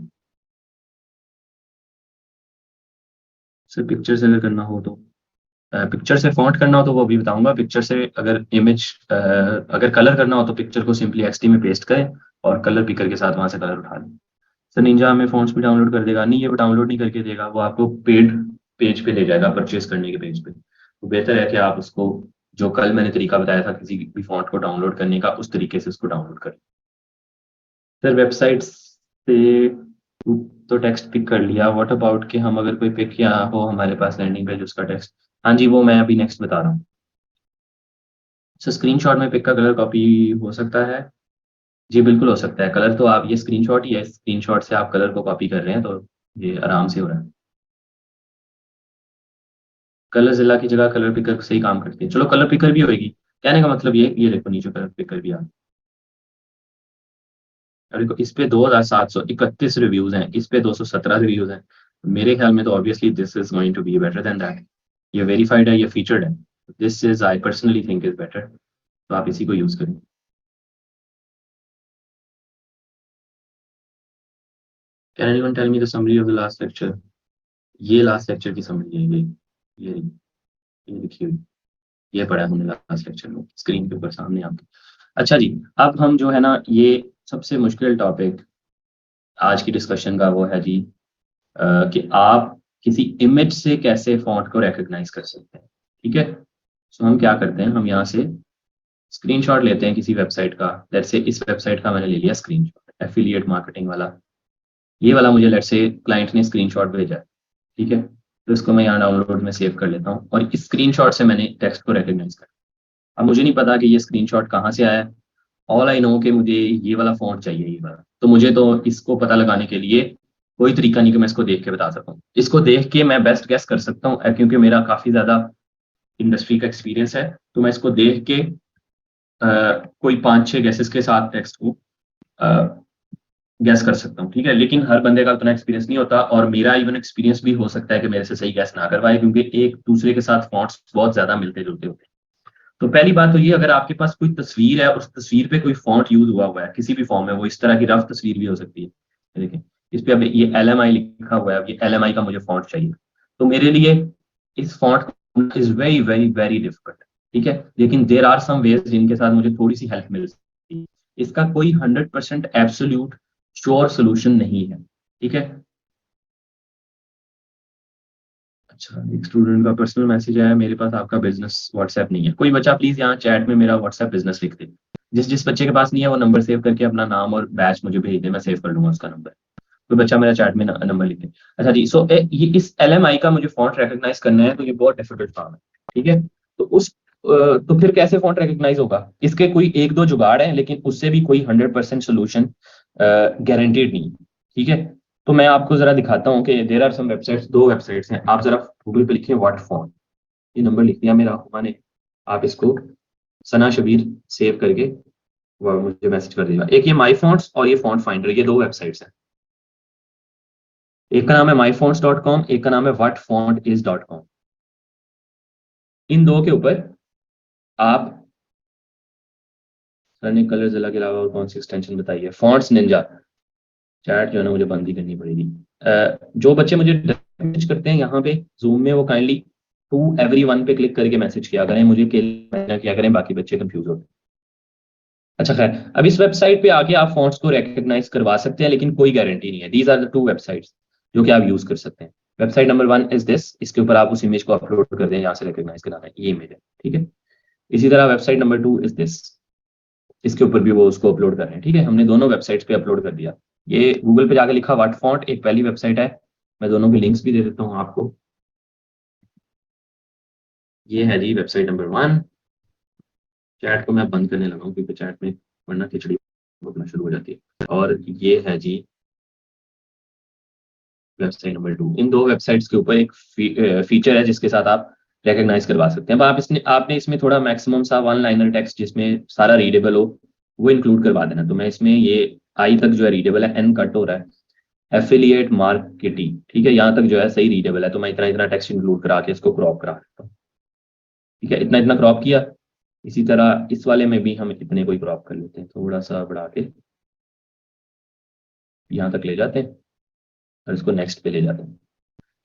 सिर्फ पिक्चर से अगर करना हो तो, पिक्चर से फॉन्ट करना हो तो वो भी बताऊंगा। पिक्चर से अगर इमेज, अगर कलर करना हो तो पिक्चर को सिंपली एक्सटी में पेस्ट करें और कलर पिकर के साथ वहां से कलर उठा लें। सर निंजा हमें फ़ॉन्ट्स भी डाउनलोड कर देगा? नहीं, ये वो डाउनलोड नहीं करके देगा, वो आपको पेड पेज पे ले जाएगा, परचेज करने के पेज पे। तो बेहतर है कि आप उसको, जो कल मैंने तरीका बताया था किसी भी फॉन्ट को डाउनलोड करने का, उस तरीके से उसको डाउनलोड करें। सर वेबसाइट से तो टेक्स्ट पिक कर लिया, व्हाट अबाउट कि हम अगर कोई पिक किया हो हमारे पास लैंडिंग पेज उसका टेक्स्ट? हाँ जी, वो मैं अभी नेक्स्ट बता रहा हूँ। सर स्क्रीनशॉट में पिक का कलर कॉपी हो सकता है? जी बिल्कुल हो सकता है। कलर तो आप, ये स्क्रीनशॉट ही है, स्क्रीनशॉट से आप कलर को कॉपी कर रहे हैं तो ये आराम से हो रहा है। कलर जिला की जगह कलर पिकर सही काम करती है। चलो कलर पिकर भी होगी, कहने का मतलब ये देखो नीचे कलर पिकर भी आ। और देखो इस पे 2731 रिव्यूज हैं, इस पे 217 रिव्यूज हैं। मेरे ख्याल में तो obviously this is going to be better than that. ये वेरीफाइड है, ये फीचर्ड है। This is, I personally think is better. तो आप इसी को यूज करें। Can anyone tell me the summary of the last lecture? ये लास्ट लेक्चर की समरी है, ये ये लिखी हुई, ये पढ़ा है हमने लास्ट लेक्चर में, स्क्रीन के ऊपर सामने आपके। अच्छा जी, अब हम जो है ना, ये सबसे मुश्किल टॉपिक आज की डिस्कशन का वो है जी, कि आप किसी इमेज से कैसे फॉन्ट को रिकॉग्नाइज कर सकते हैं। ठीक है, सो हम क्या करते हैं, हम यहाँ से स्क्रीनशॉट लेते हैं किसी वेबसाइट का। लेट्स से इस वेबसाइट का मैंने ले लिया स्क्रीनशॉट, एफिलिएट मार्केटिंग वाला। ये वाला मुझे लेट्स से क्लाइंट ने स्क्रीनशॉट भेजा है। ठीक है, तो इसको मैं यहाँ डाउनलोड में सेव कर लेता हूँ और इस स्क्रीनशॉट से मैंने टेक्स्ट को रिकॉग्नाइज कर। अब मुझे नहीं पता कि ये स्क्रीनशॉट कहाँ से आया है। ऑल आई नो कि मुझे ये वाला फॉन्ट चाहिए, ये वाला। तो मुझे तो इसको पता लगाने के लिए कोई तरीका नहीं कि मैं इसको देख के बता सकूं। इसको देख के मैं बेस्ट गेस कर सकता हूँ, क्योंकि मेरा काफी ज्यादा इंडस्ट्री का एक्सपीरियंस है। तो मैं इसको देख के कोई 5-6 गेसेस के साथ टेक्स्ट को गैस कर सकता हूँ। ठीक है, लेकिन हर बंदे का उतना एक्सपीरियंस नहीं होता, और मेरा इवन एक्सपीरियंस भी हो सकता है कि मेरे से सही गैस ना करवाए, क्योंकि एक दूसरे के साथ फॉन्ट्स बहुत ज्यादा मिलते जुलते होते हैं। तो पहली बात तो ये, अगर आपके पास कोई तस्वीर है, उस तस्वीर पे कोई फॉन्ट यूज हुआ है किसी भी फॉर्म में, वो इस तरह की रफ तस्वीर भी हो सकती है। ये देखें, इस पे अब ये LMI लिखा हुआ है, अब ये LMI का मुझे फॉन्ट चाहिए। तो मेरे लिए इस font is very very very difficult. ठीक है, लेकिन देर आर सम वेज जिनके साथ मुझे थोड़ी सी हेल्प मिल सकती है। इसका कोई 100% एब्सोल्यूट श्योर सोल्यूशन नहीं है। ठीक है। अच्छा, एक स्टूडेंट का पर्सनल मैसेज आया, मेरे पास आपका बिजनेस व्हाट्सएप नहीं है। कोई बच्चा प्लीज यहाँ चैट में मेरा व्हाट्सएप बिजनेस लिख दे। जिस जिस बच्चे के पास नहीं है वो नंबर सेव करके अपना नाम और बैच मुझे भेज दे, मैं सेव कर लूंगा उसका नंबर। कोई बच्चा मेरा चैट में नंबर लिख दे। अच्छा जी, सो ये इस LMI का मुझे फॉन्ट रिकॉग्नाइज करना है, तो ये बहुत डिफिकल्ट काम है। ठीक है, तो तो फिर कैसे फॉन्ट रिकॉग्नाइज होगा? इसके कोई एक दो जुगाड़ हैं, लेकिन उससे भी कोई 100% सोल्यूशन गारंटीड नहीं। ठीक है, तो मैं आपको जरा दिखाता हूँ कि there are some websites, 2 websites हैं। आप जरा गूगल पे लिखिए व्हाट फॉन्ट, ये नंबर लिख दिया मेरा मैंने। आप इसको सना शबीर सेव करके वो मुझे मैसेज कर देगा। एक ये माई फॉन्ट्स और ये फॉन्ट फाइंडर, ये 2 वेबसाइट्स हैं। एक का नाम है myfonts.com, एक का नाम है whatfontis.com। इन 2 के ऊपर आप, सर ने कलर जिला के अलावा और कौन सी एक्सटेंशन बताई है? Fonts Ninja. चैट जो है ना मुझे बंद ही करनी पड़ेगी। जो बच्चे मुझे मैसेज करते हैं यहाँ पे जूम में, वो काइंडली टू एवरीवन पे क्लिक करके मैसेज किया करें, मुझे किया करें, बाकी बच्चे कंफ्यूज होते हैं। अच्छा खैर, अब इस वेबसाइट पे आके आप फॉन्ट्स को रिकॉग्नाइज करवा सकते हैं, लेकिन कोई गारंटी नहीं है। दीज आर द 2 वेबसाइट्स जो कि आप यूज कर सकते हैं। वेबसाइट नंबर 1 इज दिस, इसके ऊपर आप उस इमेज को अपलोड कर दें जहाँ से रिकॉग्नाइज कराना है, ये इमेज है। ठीक है, इसी तरह वेबसाइट नंबर 2 इज दिस, इसके ऊपर भी वो उसको अपलोड कर रहे हैं। ठीक है, हमने दोनों वेबसाइट्स पे अपलोड कर दिया। ये गूगल पे जाके लिखा व्हाट फॉन्ट, एक पहली वेबसाइट है। मैं दोनों के लिंक्स भी दे देता हूँ आपको। ये है जी वेबसाइट नंबर 1। चैट को मैं बंद करने लगा हूँ क्योंकि चैट में वरना खिचड़ी होना शुरू हो जाती है। और ये है जी वेबसाइट नंबर 2। इन 2 वेबसाइट्स के ऊपर एक फीचर है जिसके साथ आप रिकॉग्नाइज करवा सकते हैं। अब आपने इसमें थोड़ा मैक्सिमम सा 1 लाइनर टेक्स्ट जिसमें सारा रीडेबल हो वो इंक्लूड करवा देना। तो मैं इसमें ये आई तक जो है रीडेबल है, एन कट हो रहा है, एफिलिएट मार्केटिंग। ठीक है, यहाँ तक जो है सही रीडेबल है, तो मैं इतना इतना टेक्स्ट इंक्लूड करा के इसको क्रॉप करा देता हूँ। ठीक है, इतना इतना क्रॉप किया। इसी तरह इस वाले में भी हम इतने को ही क्रॉप कर लेते हैं, थोड़ा सा बढ़ा के यहाँ तक ले जाते हैं और इसको नेक्स्ट पे ले जाते हैं।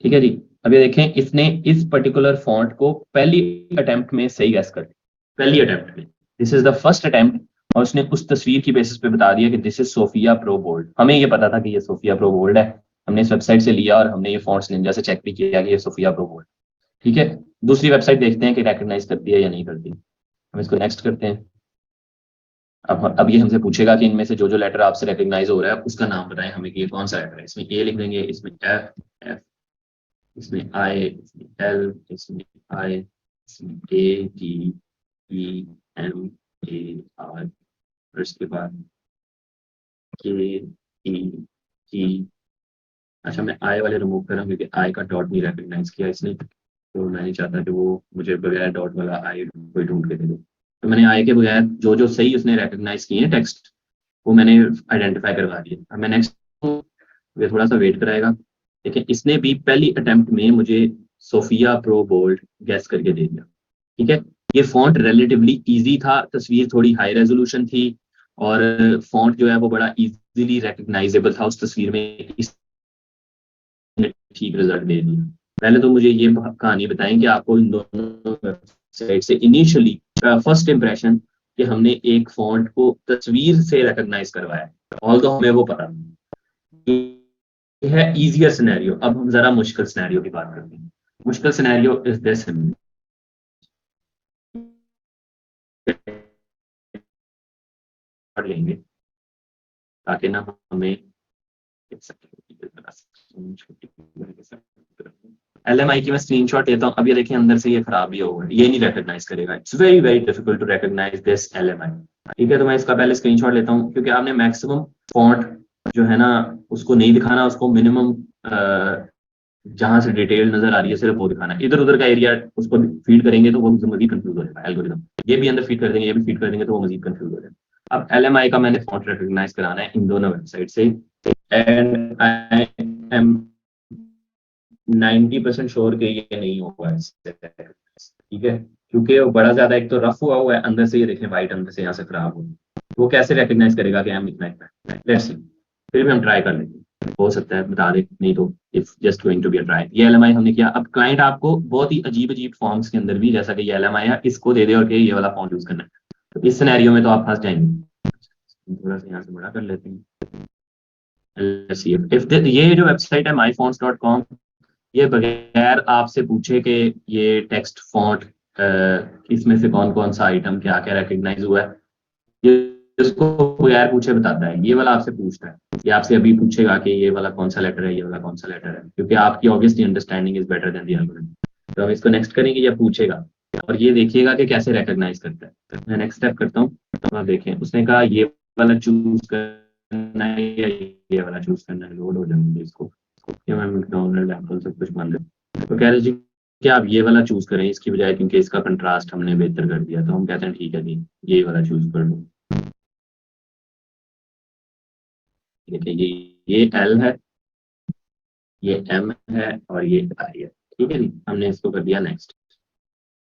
ठीक है जी। अब ये देखें, इसने इस पर्टिकुलर फॉन्ट को पहली अटेम्प्ट में सही गैस कर लिया, पहली अटेम्प्ट में, this is the first attempt. और उसने उस तस्वीर की बेसिस पे बता दिया कि this is Sofia Pro Bold. हमें ये पता था कि ये सोफिया प्रो बोल्ड है, हमने इस वेबसाइट से लिया और हमने ये फॉन्ट्स निंजा से चेक भी किया कि ये सोफिया प्रो बोल्ड। ठीक है, दूसरी वेबसाइट देखते हैं कि रिकॉग्नाइज करती है या नहीं करती। हम इसको नेक्स्ट करते हैं। अब ये हमसे पूछेगा कि इनमें से जो जो लेटर आपसे रिकॉग्नाइज हो रहा है उसका नाम बताएं हमें कि ये कौन सा लेटर है। इसमें ए लिख देंगे, इसमें एफ एफ, इसमें आई, इसमें एल, इसमें आई, इसमें A T E M A R, और इसके बाद के ई टी। अच्छा, मैं आई वाले रिमूव कर रहा हूँ क्योंकि आई का डॉट नहीं रिकॉग्नाइज किया इसने, तो मैं नहीं चाहता कि वो मुझे बगैर डॉट वाला आई कोई ढूंढ के दे दे। तो मैंने आई के बगैर जो जो सही उसने रिकॉग्नाइज किए हैं टेक्स्ट, वो मैंने आइडेंटिफाई करवा दिया। अब मैं नेक्स्ट, ये थोड़ा सा वेट कराएगा। देखिए, इसने भी पहली अटेम्प्ट में मुझे सोफिया प्रो बोल्ड गैस करके दे दिया। ठीक है, ये फॉन्ट रिलेटिवली इजी था, तस्वीर थोड़ी हाई रेजोल्यूशन थी और फॉन्ट जो है वो बड़ा इजीली रिकग्नाइजेबल था उस तस्वीर में, इसने ठीक रिजल्ट दे दिया। पहले तो मुझे ये कहानी बताएं कि आपको इन दोनों वेबसाइट से इनिशियली फर्स्ट इंप्रेशन कि हमने एक फॉन्ट को तस्वीर से रिकग्नाइज करवाया, ऑल तो हमें वो पता है इजियर सिनेरियो। अब हम जरा मुश्किल सिनेरियो की बात करते हैं। मुश्किल सिनेरियो इज दिस, पढ़ लेंगे ताकि ना हमें LMI की मैं स्क्रीनशॉट लेता हूँ। अब ये देखिए अंदर से ये खराब ही होगा, ये नहीं रिकॉग्नाइज करेगा। It's very very difficult to recognise this LMI। ठीक है, तो मैं इसका पहले स्क्रीनशॉट लेता हूँ क्योंकि आपने मैक्सिमम फॉन्ट जो है ना उसको नहीं दिखाना, उसको मिनिमम जहां से डिटेल नजर आ रही है सिर्फ वो दिखाना है। इधर उधर का एरिया उसको फीड करेंगे तो वो मजीद कंफ्यूज हो जाएगा एल्गोरिदम। ये भी अंदर फीड कर देंगे, ये भी फीड कर देंगे तो वो मजीद कंफ्यूज हो जाएगा। अब LMI का मैंने फॉन्ट रिकॉग्नाइज कराना है इन दोनों वेबसाइट से, एंड आई एम 90% श्योर कि ये नहीं होगा इससे। ठीक है, क्योंकि वो बड़ा ज्यादा एक तो रफ हुआ है, अंदर से ये देखें वाइट अंदर से यहाँ से खराब हो, वो कैसे रिकॉग्नाइज करेगा कि हम इतना इतना। लेट्स सी, फिर भी हम ट्राई कर लेंगे, हो सकता है बता दे, नहीं तो it's just going to be a try. ये LMI हमने किया। अब क्लाइंट आपको बहुत ही अजीब अजीब फॉर्म्स के अंदर भी, जैसा कि ये LMI है, इसको दे दे और कि ये वाला फॉर्म यूज करना है, तो इस सिनेरियो में तो आप फंस जाएंगे। थोड़ा सा यहाँ से बड़ा कर लेते हैं। ये जो वेबसाइट है myfonts.com, ये बगैर आपसे पूछे कि ये टेक्स्ट फॉन्ट इसमें से कौन कौन सा आइटम क्या क्या रिकॉग्नाइज हुआ है, ये इसको बगैर पूछे बताता है। ये वाला आपसे पूछता है, ये आपसे अभी पूछेगा कि ये वाला कौन सा लेटर है, ये वाला कौन सा लेटर है, क्योंकि आपकी obviously understanding is better than the algorithm. तो हम इसको नेक्स्ट करेंगे, ये पूछेगा और ये देखिएगा कि कैसे रिकॉग्नाइज करता है। मैं नेक्स्ट स्टेप करता हूँ, तो आप देखें उसने कहा ये वाला चूज करना है या ये वाला चूज करना है। लोड हो जाएंगे इसको, मैं मैकडॉनल्ड एप्पल सब कुछ बंद है, तो कह रहे जी कि आप ये वाला चूज करें इसकी बजाय, क्योंकि इसका कंट्रास्ट हमने बेहतर कर दिया। तो हम कहते हैं ठीक है जी, ये वाला चूज कर लो। देखिए ये L है, ये M है और ये I है। ठीक है जी, हमने इसको कर दिया नेक्स्ट।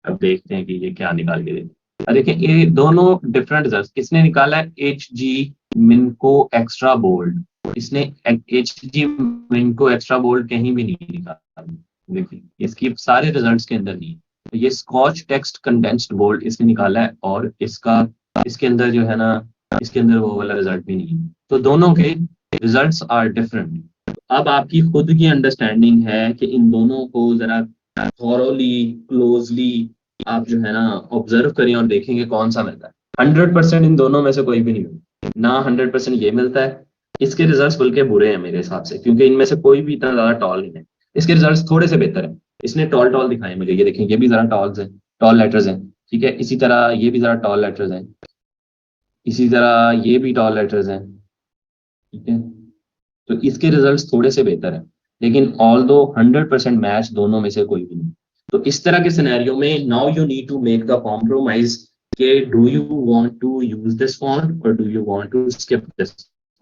अब देखते हैं कि ये क्या निकाल के देते। अब देखिए ये दोनों डिफरेंट रिजल्ट किसने निकाला है, HG मिनको एक्स्ट्रा बोल्ड। इसने HG मिनको एक्स्ट्रा बोल्ड कहीं भी नहीं निकाला। देखिए इसकी सारे रिजल्ट्स के अंदर नहीं। तो ये स्कॉच टेक्स्ट कंडेंस्ड बोल्ड इसने निकाला है और इसका इसके अंदर जो है ना, इसके अंदर वो वाला रिजल्ट भी नहीं है। तो दोनों के रिजल्ट्स आर डिफरेंट। अब आपकी खुद की अंडरस्टैंडिंग है कि इन दोनों को जरा थॉरोली क्लोजली आप जो है ना ऑब्जर्व करें और देखेंगे कौन सा मिलता है। 100% इन दोनों में से कोई भी नहीं मिलता ना, 100% ये मिलता है। इसके रिजल्ट्स बल्कि बुरे हैं मेरे हिसाब से, क्योंकि इनमें से कोई भी इतना ज्यादा टॉल नहीं है। इसके रिजल्ट्स थोड़े से बेहतर है, इसने टॉल टॉल दिखाए मुझे। ये देखें, ये भी जरा टॉल्स हैं, टॉल लेटर्स हैं। ठीक है, इसी तरह ये भी जरा टॉल लेटर्स हैं, इसी तरह ये भी टॉल लेटर्स हैं। ठीक है, तो इसके रिजल्ट्स थोड़े से बेहतर है, लेकिन ऑल दो 100% मैच दोनों में से कोई भी नहीं। तो इस तरह के सिनेरियो में now you need to make the compromise के do you want to use this font और do you want to skip this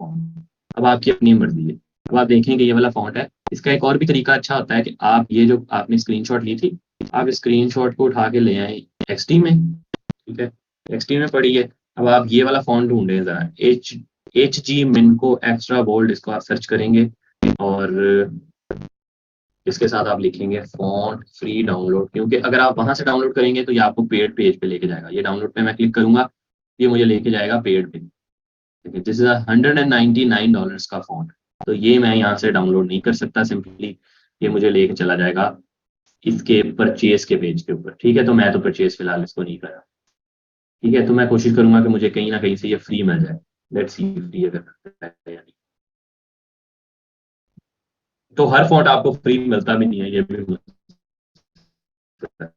font. अब आपकी अपनी मर्जी है। अब आप देखेंगे ये वाला फॉन्ट है। इसका एक और भी तरीका अच्छा होता है कि आप ये जो आपने स्क्रीनशॉट ली थी, आप स्क्रीनशॉट को उठा के ले आए XD में, ठीक है, XD में पड़ी है। अब आप ये वाला फॉन्ट ढूंढे जरा, HG मिनको एक्स्ट्रा बोल्ड, इसको आप सर्च करेंगे और इसके साथ आप लिखेंगे फॉन्ट फ्री डाउनलोड, क्योंकि अगर आप वहां से डाउनलोड करेंगे तो ये आपको पेड पेज पे लेके जाएगा। ये डाउनलोड पे मैं क्लिक करूंगा, ये मुझे लेके जाएगा पेड पे। देखिए दिस इज $199 का फॉन्ट, तो ये मैं यहाँ से डाउनलोड नहीं कर सकता सिंपली, ये मुझे लेके चला जाएगा इसके परचेज के पेज के ऊपर। ठीक है, तो मैं तो परचेज फिलहाल इसको नहीं कर रहा। ठीक है, तो मैं कोशिश करूंगा कि मुझे कहीं ना कहीं से ये फ्री मिल जाए। लेट्स सी फ्री अगर मिलता है या नहीं। तो हर फॉन्ट आपको फ्री मिलता भी नहीं है, ये भी मिल सकता है।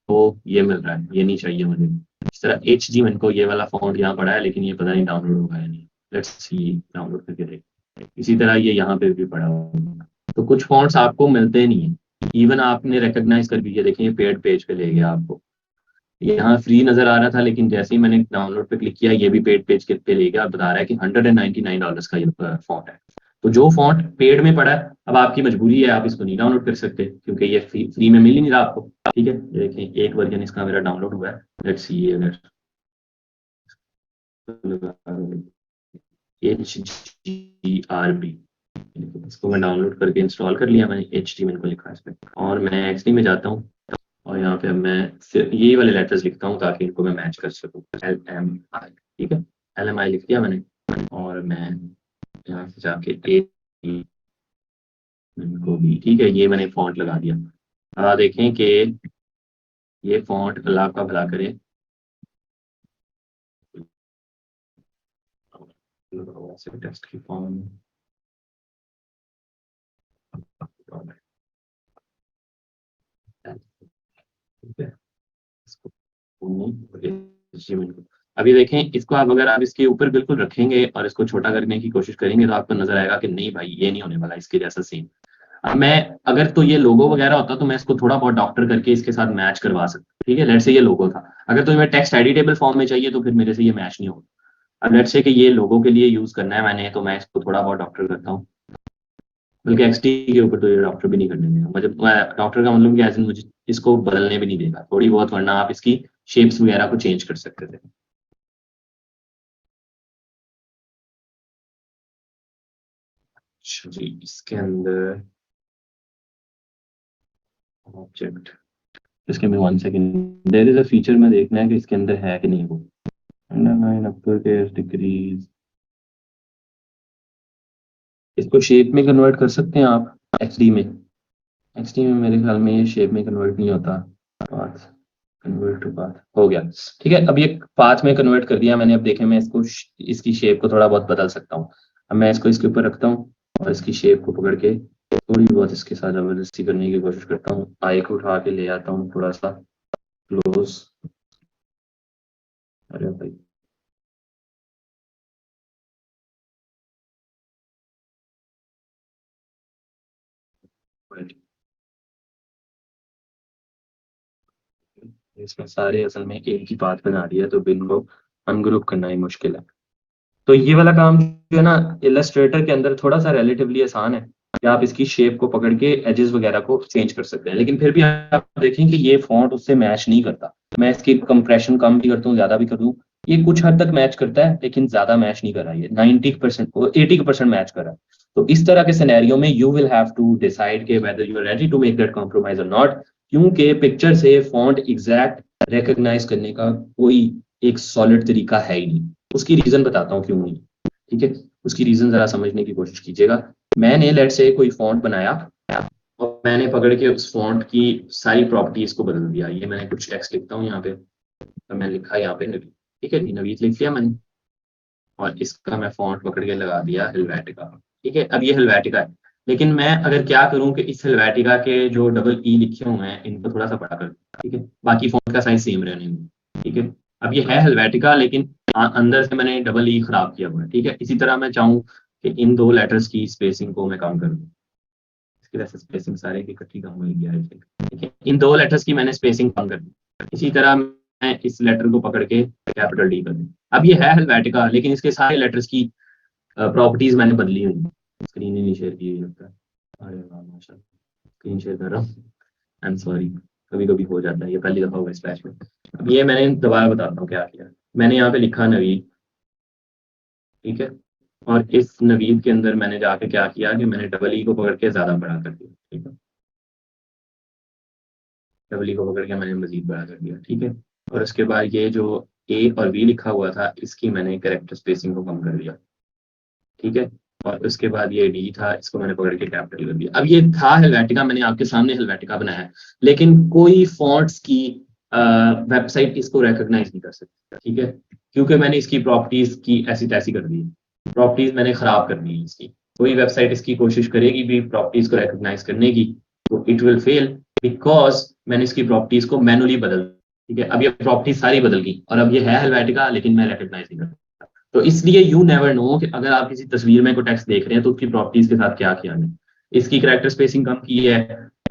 तो ये मिल रहा है, ये नहीं चाहिए मुझे। इस तरह HG को ये वाला फॉन्ट यहाँ पड़ा है, लेकिन ये पता नहीं डाउनलोड होगा या नहीं। लेट्स सी डाउनलोड करके देख। इसी तरह ये यहाँ पे भी पड़ा होगा। तो कुछ फॉन्ट्स आपको मिलते नहीं है, इवन आपने रिकॉग्नाइज कर भी किया। देखिए ये पेड पेज पे ले गया आपको, यहाँ फ्री नजर आ रहा था, लेकिन जैसे ही मैंने डाउनलोड पे क्लिक किया ये भी पेड पेज के पे ले गया। बता रहा है कि $199 का ये फॉन्ट है। तो जो फॉन्ट पेड में पड़ा है, अब आपकी मजबूरी है, आप इसको नहीं डाउनलोड कर सकते क्योंकि ये फ्री में मिल ही नहीं रहा आपको। ठीक है, ये देखें एक वर्जन इसका मेरा डाउनलोड हुआ है। लेट्स सी अगर HGRB, इसको मैं डाउनलोड करके इंस्टॉल कर लिया मैंने। HTML को लिखा है इसमें, और मैं XD में जाता हूँ और यहाँ पे अब मैं सिर्फ ये वाले लेटर्स लिखता हूँ ताकि इनको मैं मैच कर सकूँ। LMI, ठीक है, LMI लिख दिया मैंने, और मैं यहाँ से जाके इनको भी, ठीक है, ये मैंने फॉन्ट लगा दिया। देखें कि ये फॉन्ट अल्लाह का भला करे। टेक्स्ट की फॉर्म, ठीक है, अभी देखें इसको, आप अगर आप इसके ऊपर बिल्कुल रखेंगे और इसको छोटा करने की कोशिश करेंगे तो आपको नजर आएगा कि नहीं भाई ये नहीं होने वाला इसके जैसा सेम। अब मैं अगर तो ये लोगो वगैरह होता तो मैं इसको थोड़ा बहुत डॉक्टर करके इसके साथ मैच करवा सकता। ठीक है, लेट्स से ये लोगो था, अगर तो मैं टेक्स्ट एडिटेबल फॉर्म में चाहिए तो फिर मेरे से ये मैच नहीं होगा। अब लेट्स से कि ये लोगों के लिए यूज करना है मैंने, तो मैं इसको थोड़ा बहुत डॉक्टर करता हूँ। बल्कि XD के ऊपर तो ये डॉक्टर भी नहीं करने देगा मुझे। डॉक्टर का मतलब कि ऐसे मुझे इसको बदलने भी नहीं देगा थोड़ी बहुत, वरना आप इसकी शेप्स वगैरह को चेंज कर सकते थे। अच्छा जी, इसके अंदर ऑब्जेक्ट, इसके में 1 second, there is a feature में देखना है कि इसके अंदर है कि नहीं वो। अंडरलाइन अपर केस डिक्रीज, इसको शेप में कन्वर्ट कर सकते हैं आप XD में। XD में मेरे ख्याल में ये शेप में कन्वर्ट नहीं होता। पाथ, कन्वर्ट टू पाथ, हो गया। ठीक है, अब ये पाथ में कन्वर्ट कर दिया मैंने। अब देखें मैं इसको इसकी शेप को थोड़ा बहुत बदल सकता हूँ। अब मैं इसको इसके ऊपर रखता हूँ और इसकी शेप को पकड़ के थोड़ी बहुत इसके साथ जबरदस्ती करने की कोशिश करता हूँ। आई को उठा के ले आता हूँ थोड़ा सा क्लोज। अरे भाई, इसमें सारे असल में एक ही बात बना रही है, तो बिन को अनग्रुप करना ही मुश्किल है। तो ये वाला काम जो है ना, इलस्ट्रेटर के अंदर थोड़ा सा रिलेटिवली आसान है कि आप इसकी शेप को पकड़ के एजेस वगैरह को चेंज कर सकते हैं। लेकिन फिर भी आप देखें कि ये फॉन्ट उससे मैच नहीं करता। मैं इसकी कंप्रेशन कम भी करता हूँ, ज्यादा भी कर दूँ, ये कुछ हद तक मैच करता है, लेकिन ज्यादा मैच नहीं कर रहा है। ये 90% 80% मैच कर रहा है। तो इस तरह के सिनेरियो में you will have to decide के whether you are ready to make that compromise और नॉट, क्योंकि पिक्चर से फॉन्ट एग्जैक्ट रिकॉग्नाइज करने का कोई एक सॉलिड तरीका है ही नहीं। उसकी रीजन बताता हूँ क्यों नहीं। ठीक है, उसकी रीजन जरा समझने की कोशिश कीजिएगा। मैंने लेट से कोई फॉन्ट बनाया और मैंने पकड़ के उस फॉन्ट की सारी प्रॉपर्टीज को बदल दिया। ये मैंने कुछ टेक्स्ट लिखता हूँ यहाँ पे, तो मैं लिखा यहाँ पे नवीद। ठीक है, नवीद लिख लिया मैंने, और इसका मैं फॉन्ट पकड़ के लगा दिया हेलवेटिका। ठीक है, अब ये हेलवेटिका है, लेकिन मैं अगर क्या करूं कि इस हेलवेटिका के जो डबल ई लिखे हुए हैं इनको थोड़ा सा बड़ा कर दूं। ठीक है, बाकी फॉन्ट का साइज सेम रहने दूं। ठीक है, अब ये है हेलवेटिका, लेकिन अंदर से मैंने डबल ई खराब किया हुआ है। ठीक है, इसी तरह मैं चाहूँ कि इन दो लेटर्स की स्पेसिंग को मैं कम कर दूं। इसकी वजह से स्पेसिंग सारे की इकट्ठी कम हो गया है। ठीक है, इन दो लेटर्स की मैंने स्पेसिंग कम कर दी। इसी तरह मैं इस लेटर को पकड़ के कैपिटल डी कर दूं। अब ये है हेलवेटिका, लेकिन इसके सारे लेटर्स की प्रॉपर्टीज मैंने बदली हुई। स्क्रीन ही नहीं शेयर की हुई लगता है। अरे वाह माशाल्लाह, स्क्रीन शेयर कर रहा हूँ, आई एम सॉरी। कभी कभी हो जाता है, ये पहली दफा हुआ इस बैच में। अब ये मैंने दोबारा बताता हूँ क्या किया। मैंने यहाँ पे लिखा नवीद, ठीक है, और इस नवीद के अंदर मैंने जाके क्या किया कि मैंने डबल ई को पकड़ के ज्यादा बड़ा कर दिया, ठीक है, डबल ई को पकड़ के मैंने मजीद बड़ा कर दिया, ठीक है। और उसके बाद ये जो ए और बी लिखा हुआ था इसकी मैंने करेक्टर स्पेसिंग को कम कर दिया, ठीक है। और उसके बाद ये डी था, इसको मैंने पकड़ के कैपिटल कर दिया। अब ये था हेलवेटिका, मैंने आपके सामने हेलवेटिका बनाया है, लेकिन कोई फॉन्ट्स की वेबसाइट इसको रिकॉग्नाइज नहीं कर सकती, ठीक है, क्योंकि मैंने इसकी प्रॉपर्टीज की ऐसी तैसी कर दी, प्रॉपर्टीज मैंने खराब कर दी इसकी। कोई वेबसाइट इसकी कोशिश करेगी भी प्रॉपर्टीज को रिकॉग्नाइज करने की तो इट विल फेल, बिकॉज मैंने इसकी प्रॉपर्टीज को मैनुअली बदल, ठीक है। अब ये प्रॉपर्टीज सारी बदल गई और अब ये है हेलवेटिका, लेकिन मैं रिकॉग्नाइज नहीं करता। तो इसलिए यू नेवर नो कि अगर आप किसी तस्वीर में कोई टेक्स्ट देख रहे हैं तो उसकी प्रॉपर्टीज के साथ क्या किया है। इसकी करेक्टर स्पेसिंग कम की है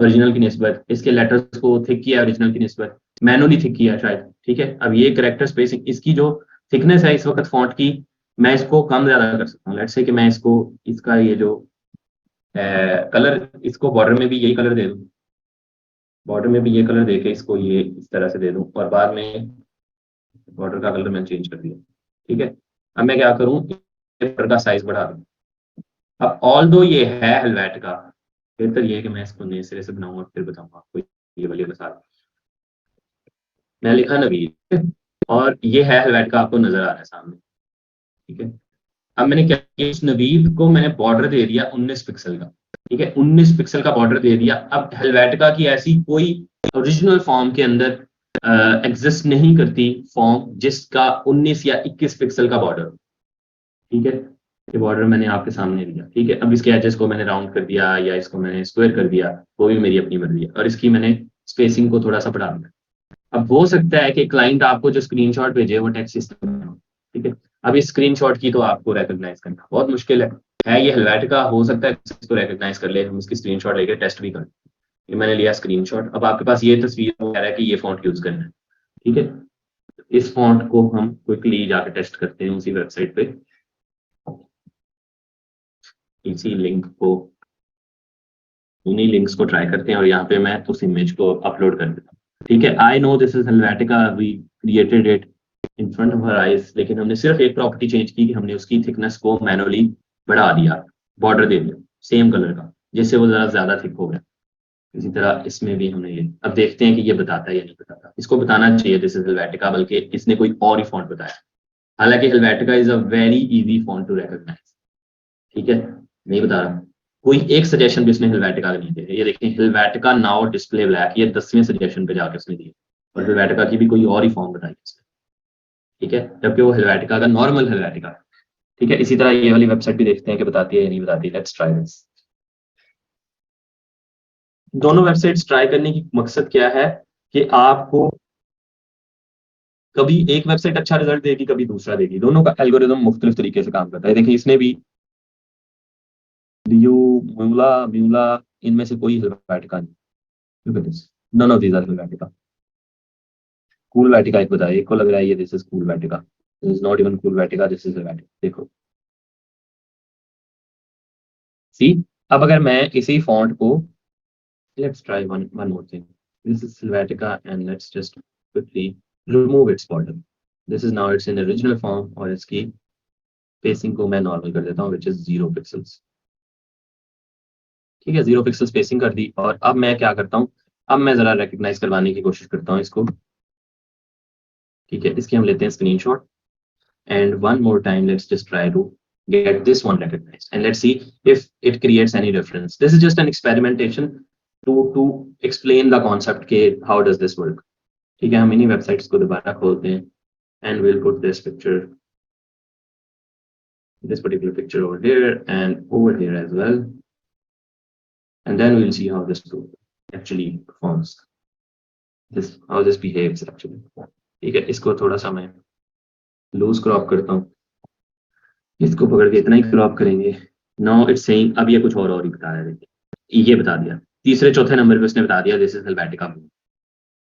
ओरिजिनल की निस्बत, इसके लेटर्स को थिक किया है ओरिजिनल की निस्बत, मैनुअली थिक किया है शायद, ठीक है। अब ये करेक्टर स्पेसिंग, इसकी जो थिकनेस है इस वक्त फॉन्ट की, मैं इसको कम ज्यादा कर सकता हूँ। लेट्स से कि मैं इसको, इसका ये जो कलर, इसको बॉर्डर में भी यही कलर दे दूँ, बॉर्डर में भी ये कलर देके इसको ये इस तरह से दे दूँ, और बाद में बॉर्डर का कलर मैंने चेंज कर दिया, ठीक है। अब मैं क्या करूँ, बॉर्डर का साइज बढ़ा दूँ। अब ऑल दो ये है हेलवेटिका, बेहतर ये है कि मैं इसको नए सिरे से बनाऊंगा फिर बताऊंगा आपको ये वाली मिसाल। मैं लिखा नवीद और ये है हेलवेटिका, आपको नजर आ रहा है सामने, ठीक है। अब मैंने क्या किया, इस नवीद को मैंने बॉर्डर दे दिया 19 पिक्सल का, ठीक है, 19 पिक्सल का बॉर्डर दे दिया। अब हेलवेटिका की ऐसी कोई ओरिजिनल फॉर्म के अंदर एग्जिस्ट नहीं करती फॉर्म जिसका 19 या 21 पिक्सल का बॉर्डर, ठीक है। ये बॉर्डर मैंने आपके सामने दिया, ठीक है। अब इसके एजेस को मैंने राउंड कर दिया या इसको मैंने स्क्वायर कर दिया, वो भी मेरी अपनी मर्जी है। और इसकी मैंने स्पेसिंग को थोड़ा सा बढ़ा दिया। अब हो सकता है कि क्लाइंट आपको जो स्क्रीनशॉट भेजे वो टेक्स्ट सिस्टम में हो, ठीक है। अब इस स्क्रीनशॉट की तो आपको रिकॉग्नाइज करना बहुत मुश्किल है ये हेलवेटिका, हो सकता है इसको रिकॉग्नाइज कर ले, हम इसकी स्क्रीनशॉट लेके टेस्ट भी करें। ये मैंने लिया स्क्रीनशॉट। अब आपके पास ये तस्वीर कह रहा है कि ये फॉन्ट यूज करना है, ठीक है। इस फॉन्ट को हम क्विकली जाकर टेस्ट करते हैं उसी वेबसाइट पे, इसी लिंक को, उन्हीं लिंक्स को ट्राई करते हैं और यहाँ पे मैं उस इमेज को अपलोड कर देता हूँ, ठीक है। I know this is Helvetica, we created it in front of our eyes, लेकिन हमने सिर्फ एक प्रॉपर्टी चेंज की कि हमने उसकी थिकनेस को मैनुअली बढ़ा दिया, बॉर्डर दे दिया सेम कलर का, जिससे वो जरा ज्यादा थिक हो गया। इसी तरह इसमें भी हमने ये, अब देखते हैं कि ये बताता है या नहीं बताता। इसको बताना चाहिए दिस इज हेलवेटिका, बल्कि इसने कोई और ही फॉन्ट बताया, हालांकि Helvetica is a very easy font to recognise, ठीक है। नहीं बता रहा, कोई एक सजेशन भी उसने हेलवेटिका का नहीं दिया। ये देखिए हेलवेटिका नाउ डिस्प्ले ब्लैक, ये 10वें सजेशन पे जाकर उसने दिया, और हेलवेटिका की भी कोई और ही फॉर्म बताई उसने, ठीक है, जबकि वो हेलवेटिका का नॉर्मल हेलवेटिका, ठीक है। इसी तरह ये वाली वेबसाइट भी देखते हैं कि बताती है या नहीं बताती। Let's try this. दोनों वेबसाइट्स ट्राई करने की मकसद क्या है कि आपको कभी एक वेबसाइट अच्छा रिजल्ट देगी, कभी दूसरा देगी, दोनों का एल्गोरिदम मुख्तलिफ तरीके से काम करता है। देखिए इसने भी लियो, म्यूला, म्यूला, इनमें से कोई हेलवेटिका नहीं, look at this, none of these are helvetica। Cool वेटिका एक बताया, एक को लग रहा है ये दिस इज कूल वेटिका, this is not even cool वेटिका, दिस इज हेलवेटिका। देखो सी, अब अगर मैं इसी फॉन्ट को, let's try one more thing, this is Helvetica and let's just quickly remove its border, this is now it's in original form, और इसकी spacing को मैं नॉर्मल कर देता हूँ विच इज 0 पिक्सल्स, ठीक है। 0 पिक्सल स्पेसिंग कर दी। और अब मैं क्या करता हूँ, अब मैं जरा रिकग्नाइज करवाने की कोशिश करता हूँ इसको, ठीक है। इसकी हम लेते हैं screenshot and one more time let's just try to get this one recognized and let's see if it creates any difference. This is just an experimentation to explain the concept के how does this work, ठीक है। हम इन्हीं websites को दोबारा खोलते हैं and we'll put this picture, this particular picture over here and over here as well, and then we'll see how this tool actually performs, this how this behaves actually, ठीक है। इसको थोड़ा सा मैं लूज क्रॉप करता हूँ, इसको पकड़ के इतना ही क्रॉप करेंगे। नाउ इट्स सेइंग, अब ये कुछ और ही बता रहा है, देखिए ये बता दिया तीसरे चौथे नंबर पे उसने बता दिया दिस इज हेलवेटिका,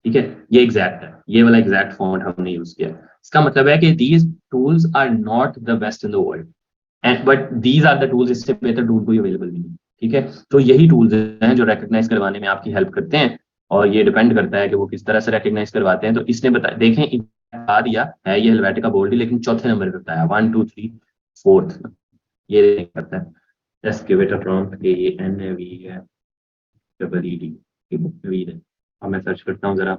ठीक है। ये एग्जैक्ट है, ये वाला एग्जैक्ट फॉन्ट हमने यूज किया। इसका मतलब है कि these tools are not the best in the world and but these are the tools, इससे बेहतर टूल कोई अवेलेबल नहीं है, ठीक है। तो यही टूल्स हैं जो रिकॉग्नाइज करवाने में आपकी हेल्प करते हैं और ये डिपेंड करता है कि वो किस तरह से रिकग्नाइज करवाते हैं। तो इसने बताया, देखें बता दिया है ये हेलवेटिका बोल्ड, लेकिन चौथे नंबर पे बताया 1 2 3 4th, ये करता है। Just give it a prompt ANVEED वीड है। अब मैं सर्च करता हूँ जरा,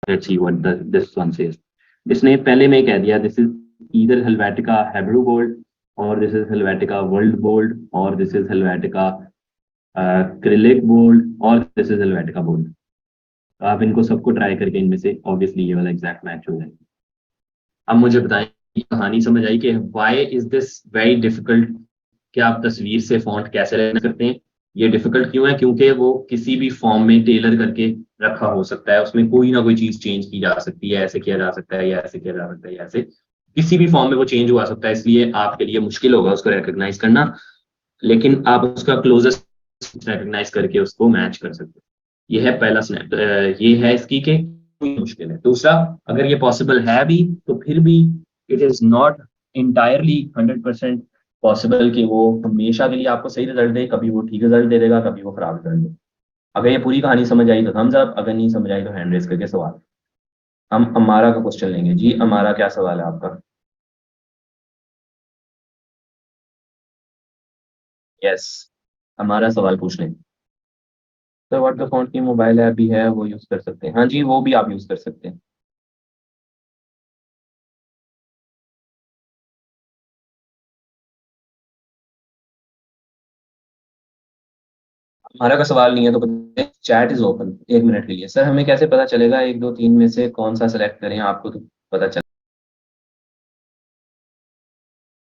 let's see what this one says. इसने पहले में कह दिया this is either Helvetica Hebrew bold, और this is Helvetica World bold, और this is Helvetica Cyrillic bold, और दिस इज हेलवेटिका बोल्ड। तो आप इनको सबको ट्राई करके इनमें से ऑब्वियसली ये वाला एग्जैक्ट मैच हो जाएगा। अब मुझे बताएं, ये कहानी समझ आई कि why is this very difficult, कि आप तस्वीर से फॉन्ट कैसे लेना करते हैं। ये डिफिकल्ट क्यों है? क्योंकि वो किसी भी फॉर्म में टेलर करके रखा हो सकता है, उसमें कोई ना कोई चीज चेंज की जा सकती है, ऐसे किया जा सकता है या ऐसे किया जा सकता है या ऐसे, किसी भी फॉर्म में वो चेंज हुआ सकता है, इसलिए आपके लिए मुश्किल होगा उसको रिकॉग्नाइज करना। लेकिन आप उसका क्लोजेस्ट रिकॉग्नाइज करके उसको मैच कर सकते हैं। ये है पहला स्नैप, ये है इसकी के कोई मुश्किल है। दूसरा, अगर ये पॉसिबल है भी तो फिर भी it is not entirely 100% possible कि वो हमेशा के लिए आपको सही रिजल्ट दे। कभी वो ठीक रिजल्ट दे देगा, कभी वो खराब रिजल्ट दे। अगर ये पूरी कहानी समझ आई तो थम्स अप, अगर नहीं समझ आई तो हैंड रेस करके सवाल। हम अमारा का क्वेश्चन लेंगे जी। अमारा, क्या सवाल है आपका? यस, हमारा सवाल पूछ लें। सर व्हाट द फोन की मोबाइल ऐप भी है, वो यूज कर सकते हैं? हाँ जी, वो भी आप यूज कर सकते हैं। हमारा का सवाल नहीं है तो चैट इज ओपन। 1 मिनट के लिए। सर हमें कैसे पता चलेगा 1 2 3 में से कौन सा सेलेक्ट करें? आपको तो पता चल